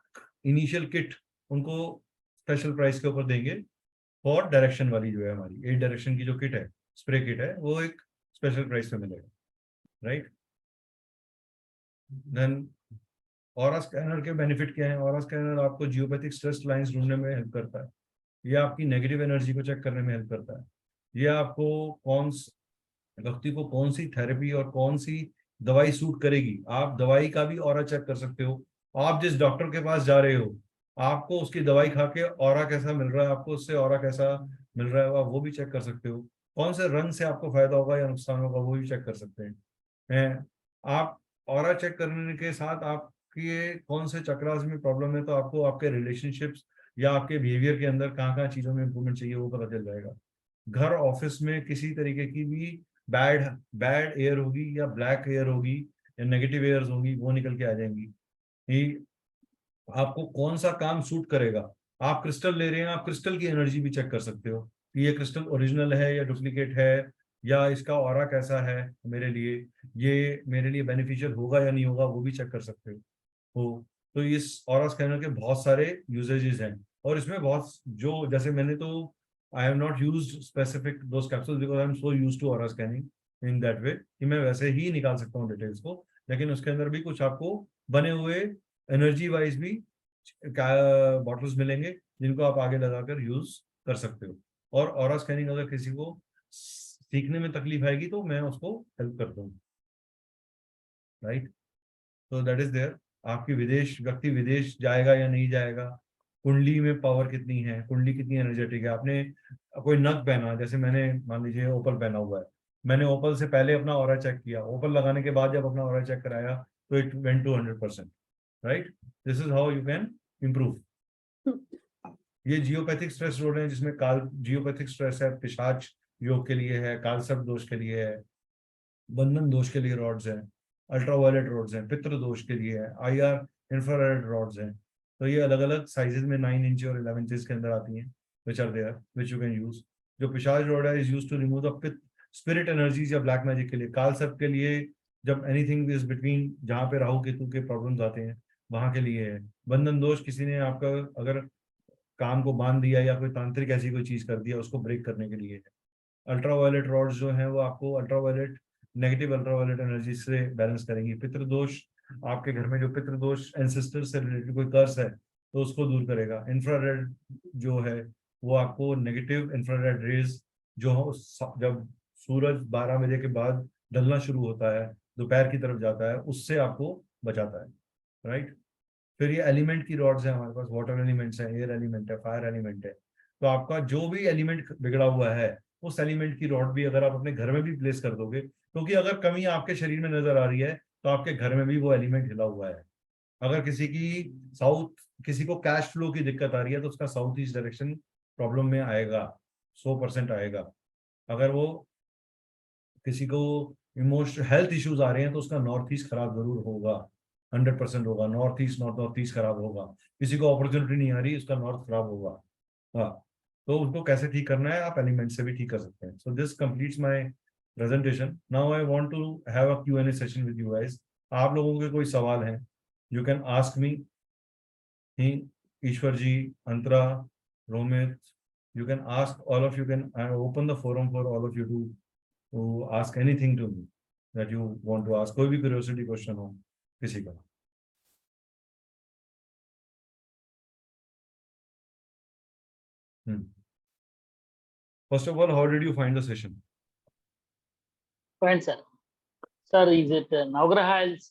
इनिशियल किट उनको स्पेशल प्राइस के ऊपर देंगे फॉर डायरेक्शन वाली, जो है हमारी 8 डायरेक्शन की जो किट है, स्प्रे किट है, वो एक स्पेशल प्राइस पे मिलेगा, राइट। देन ऑरा स्कैनर के बेनिफिट क्या है? ऑरा स्कैनर आपको जियोपैथिक स्ट्रेस लाइंस ढूंढने में हेल्प करता है, ये आपकी नेगेटिव एनर्जी को चेक करने में हेल्प करता है, ये आपको व्यक्ति को कौन सी थेरेपी और कौन सी दवाई सूट करेगी, आप दवाई का भी ऑरा चेक कर सकते हो। आप जिस डॉक्टर के पास जा रहे हो आपको उसकी दवाई खा के ऑरा कैसा मिल रहा है, आपको उससे ऑरा कैसा मिल रहा है, आप वो भी चेक कर सकते हो। कौन से रंग से आपको फायदा होगा या नुकसान होगा वो भी चेक कर सकते हैं। आप ऑरा चेक करने के साथ आपके कौन से चक्रास में प्रॉब्लम है तो आपको आपके रिलेशनशिप्स या आपके बिहेवियर के अंदर कहाँ चीजों में इंप्रूवमेंट चाहिए वो पता चल जाएगा। घर ऑफिस में किसी तरीके की भी बैड एयर होगी या ब्लैक एयर होगी या नेगेटिव एयर्स होंगी वो निकल के आ जाएंगी। कि आपको कौन सा काम सूट करेगा, आप क्रिस्टल ले रहे हैं, आप क्रिस्टल की एनर्जी भी चेक कर सकते हो कि ये क्रिस्टल ओरिजिनल है या डुप्लीकेट है, या इसका ऑरा कैसा है मेरे लिए, ये मेरे लिए बेनिफिशियल होगा या नहीं होगा वो भी चेक कर सकते हो। तो इस ऑरा स्कैनर के बहुत सारे यूजेजेस हैं और इसमें बहुत, जो जैसे मैंने तो I have not used specific those capsules because I am so used to aura scanning in that way कि मैं वैसे ही निकाल सकता हूँ डिटेल्स को, लेकिन उसके अंदर भी कुछ आपको बने हुए एनर्जी वाइज भी बॉटल्स मिलेंगे जिनको आप आगे लगाकर यूज कर सकते हो। और ऑरा स्कैनिंग अगर किसी को सीखने में तकलीफ आएगी तो मैं उसको हेल्प करता हूँ, राइट। तो दैट इज देयर। आपकी व्यक्ति विदेश जाएगा या नहीं जाएगा, कुंडली में पावर कितनी है, कुंडली कितनी एनर्जेटिक है। आपने कोई नग पहना, जैसे मैंने मान लीजिए ओपल पहना हुआ है, मैंने ओपल से पहले अपना ऑरा चेक किया, ओपल लगाने के बाद जब अपना ऑरा चेक कराया तो it went to 100%, right. This is how you can improve. ये जियोपैथिक स्ट्रेस रोड है जिसमें जियोपैथिक स्ट्रेस है, पिशाच योग के लिए है, कालसर्प दोष के लिए है, बंधन दोष के लिए रॉड्स हैं, अल्ट्रावायलेट रॉड्स हैं, पितृ दोष के लिए है, IR इंफ्रारेड रॉड्स हैं। तो ये अलग अलग साइजेस में 9 इंच और 11 इंच के अंदर आती हैं, which are there, which you can use। जो पिशाच रोड है is used to remove the spirit energies या ब्लैक मैजिक के लिए। कालसर्प के लिए जब एनीथिंग इज बिटवीन, जहाँ पे राहु केतु के प्रॉब्लम्स आते हैं वहां के लिए है। बंधन दोष, किसी ने आपका अगर काम को बांध दिया या कोई तांत्रिक ऐसी कोई चीज कर दिया, उसको ब्रेक करने के लिए है। अल्ट्रावायलेट रॉड्स जो हैं वो आपको अल्ट्रावायलेट, नेगेटिव अल्ट्रावायलेट एनर्जी से बैलेंस करेंगी। पितृदोष, आपके घर में जो पितृदोष एंसेस्टर से रिलेटेड कोई कर्स है तो उसको दूर करेगा। इंफ्रारेड जो है वो आपको नेगेटिव इंफ्रारेड रेज जो जब सूरज 12 बजे के बाद ढलना शुरू होता है, दोपहर की तरफ जाता है, उससे आपको बचाता है, राइट। फिर ये एलिमेंट की रॉड्स हैं हमारे पास, वाटर एलिमेंट्स हैं, एयर एलिमेंट है, फायर एलिमेंट है। तो आपका जो भी एलिमेंट बिगड़ा हुआ है उस एलिमेंट की रॉड भी अगर आप अपने घर में भी प्लेस कर दोगे, क्योंकि अगर कमी आपके शरीर में नजर आ रही है तो आपके घर में भी वो एलिमेंट हिला हुआ है। अगर किसी की किसी को कैश फ्लो की दिक्कत आ रही है तो उसका साउथ ईस्ट डायरेक्शन प्रॉब्लम में आएगा, 100% आएगा। अगर वो किसी को इमोशनल हेल्थ इश्यूज आ रहे हैं तो उसका नॉर्थ ईस्ट खराब जरूर होगा, 100% होगा। नॉर्थ ईस्ट खराब होगा। किसी को अपॉर्चुनिटी नहीं आ रही, उसका नॉर्थ खराब होगा। हाँ, तो उसको कैसे ठीक करना है, आप एलिमेंट से भी ठीक कर सकते हैं। So this completes my presentation. Now I want to have a Q&A session with you guys. आप लोगों के कोई सवाल हैं, you can ask me. Ishwar ji, Antara, Romit, you can ask, all of you can open the forum for all of you to ask anything to me that you want to ask. कोई भी curiosity question हो किसी का। First of all, how did you find the session? Fine, sir. Sir, is it Navgraha oils?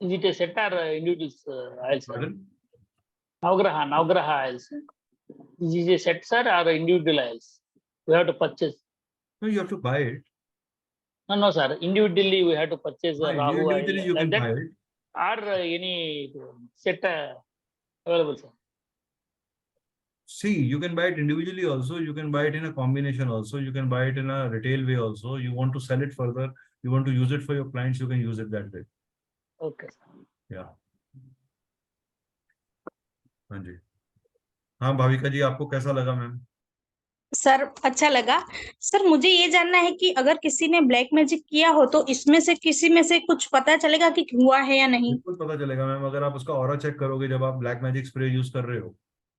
Is it a set or individual oils? Pardon? Navgraha oils. Is it a set, sir, or individual oils? We have to purchase. No, you have to buy it. No, sir. Individually, we have to purchase the Rahu oil. Individually you can Like buy that, it. or any set available, sir. See, you can buy it individually also. You can buy it in a combination also. You can buy it in a retail way also. You want to sell it further. You want to use it for your clients. You can use it that way. Okay, sir. Yeah. हाँ जी, हाँ भाविका जी, आपको कैसा लगा ma'am? Sir अच्छा लगा। Sir मुझे ये जानना है कि अगर किसी ने ब्लैक मैजिक किया हो तो इसमें से किसी में से कुछ पता चलेगा कि हुआ है या नहीं? बिल्कुल पता चलेगा मैम। अगर आप उसका ऑरा चेक करोगे जब आप ब्लैक मैजिक स्प्रे यूज कर रहे हो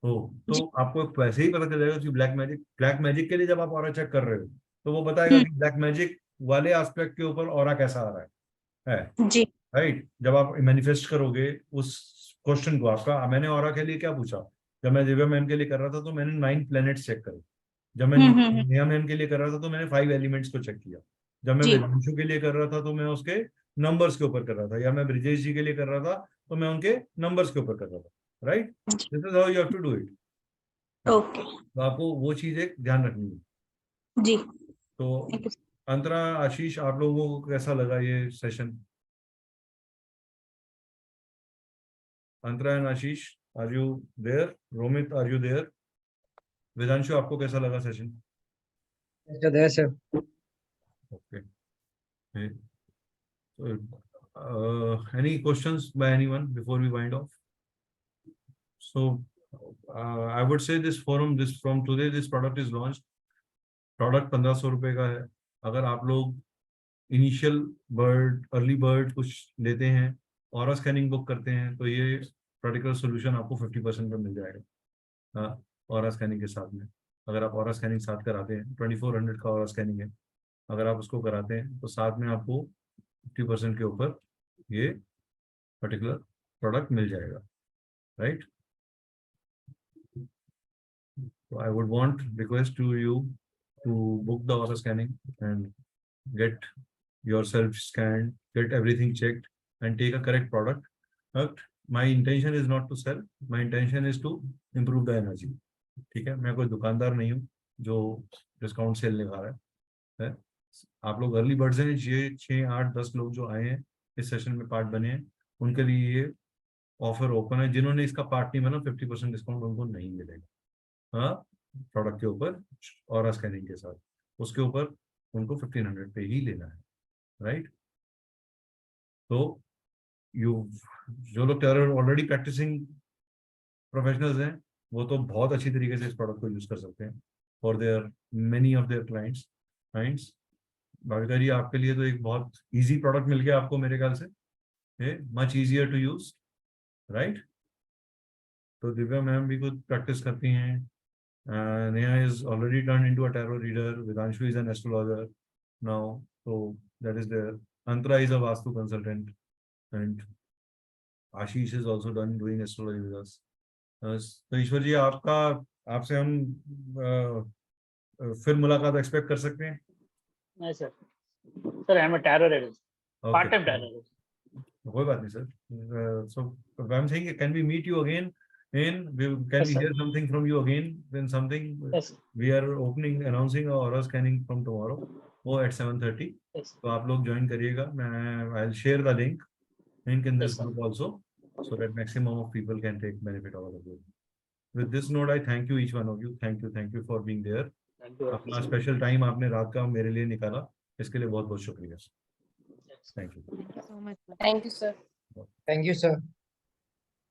तो आपको वैसे ही पता चलेगा कि ब्लैक मैजिक के लिए जब आप ऑरा चेक कर रहे हो तो वो बताएगा कि ब्लैक मैजिक वाले एस्पेक्ट के ऊपर ऑरा कैसा आ रहा है जी राइट। जब आप मैनिफेस्ट करोगे उस क्वेश्चन को, आपका मैंने ऑरा के लिए क्या पूछा, जब मैं दिव्या मैम के लिए कर रहा था तो मैंने 9 प्लैनेट्स चेक करे। जब मैं नेहा मैम के लिए कर रहा था तो मैंने 5 एलिमेंट्स को चेक किया। जब मैं वेदांशु के लिए कर रहा था तो मैं उसके नंबर्स के ऊपर कर रहा था, या मैं ब्रिजेश जी के लिए कर रहा था तो मैं उनके नंबर्स के ऊपर कर रहा था, right. This is how you have to do it. Okay, तो आपको वो चीज एक ध्यान रखनी है। जी तो अंतरा, आशीष, आप लोगों को कैसा लगा ये session? Antara and Ashish, are you there? Romit, are you there? Vedanshu, आपको कैसा लगा session? Okay, any questions by anyone before we wind off? So I would say this forum, from today this product is launched. Product 1500 रुपए का है। अगर आप लोग initial early bird कुछ लेते हैं, ऑरा स्कैनिंग बुक करते हैं, तो ये पर्टिकुलर सोल्यूशन आपको 50% पे मिल जाएगा ऑरा स्कैनिंग के साथ में। अगर आप ऑरा स्कैनिंग साथ कराते हैं, 2400 का ऑरा स्कैनिंग है, अगर आप उसको कराते हैं तो साथ में आपको 50% के ऊपर ये पर्टिकुलर प्रोडक्ट मिल जाएगा, right. So I would request to you to book the aura scanning and get yourself scanned, get everything checked and take a correct product. But my intention is not to sell, my intention is to improve the energy. ठीक है, मैं कोई दुकानदार नहीं हूँ जो discount sale निकाल रहा है। आप लोग अर्ली बर्ड्स हैं, ये 6, 8, 10 लोग जो आए हैं इस सेशन में पार्ट बने हैं, उनके लिए ये ऑफर ओपन है। जिन्होंने इसका पार्ट नहीं बना, 50% डिस्काउंट उनको नहीं मिलेगा। हाँ, प्रोडक्ट के ऊपर ऑरा स्कैनिंग के साथ, उसके ऊपर उनको 1500 पे ही लेना है, राइट। तो जो लोग ऑलरेडी प्रैक्टिसिंग प्रोफेशनल्स हैं वो तो बहुत अच्छी तरीके से इस प्रोडक्ट को यूज कर सकते हैं for their many of their clients. Bhavika ji, आपके लिए तो एक बहुत इजी प्रोडक्ट मिल गया आपको मेरे ख्याल से, much easier to use, right? तो दिव्या मैम भी कुछ प्रैक्टिस करती हैं. Neha is already turned into a tarot reader. Vidanshu is an astrologer now, so that is there. Antara is a Vastu consultant, and Ashish is also done doing astrology with us. तो ईश्वर जी, आपसे हम फिर मुलाकात expect कर सकते हैं? नहीं sir, sir I am a tarot reader, part time tarot reader. कोई बात नहीं sir. So I'm saying, can we meet you again? Can Yes, we sir. hear something from you again when something? Yes, We are announcing our aura scanning from tomorrow. वो at 7:30. yes, तो आप लोग join करिएगा. I'll share the link in this Yes, sir. group also, so that maximum of people can take benefit out of it. With this note, I thank you each one of you. Thank you for being there. thank you. अपना special time आपने रात का मेरे लिए निकाला, इसके लिए बहुत बहुत शुक्रिया. Yes. Thank you. Thank you so much. Thank you, sir. Thank you, sir.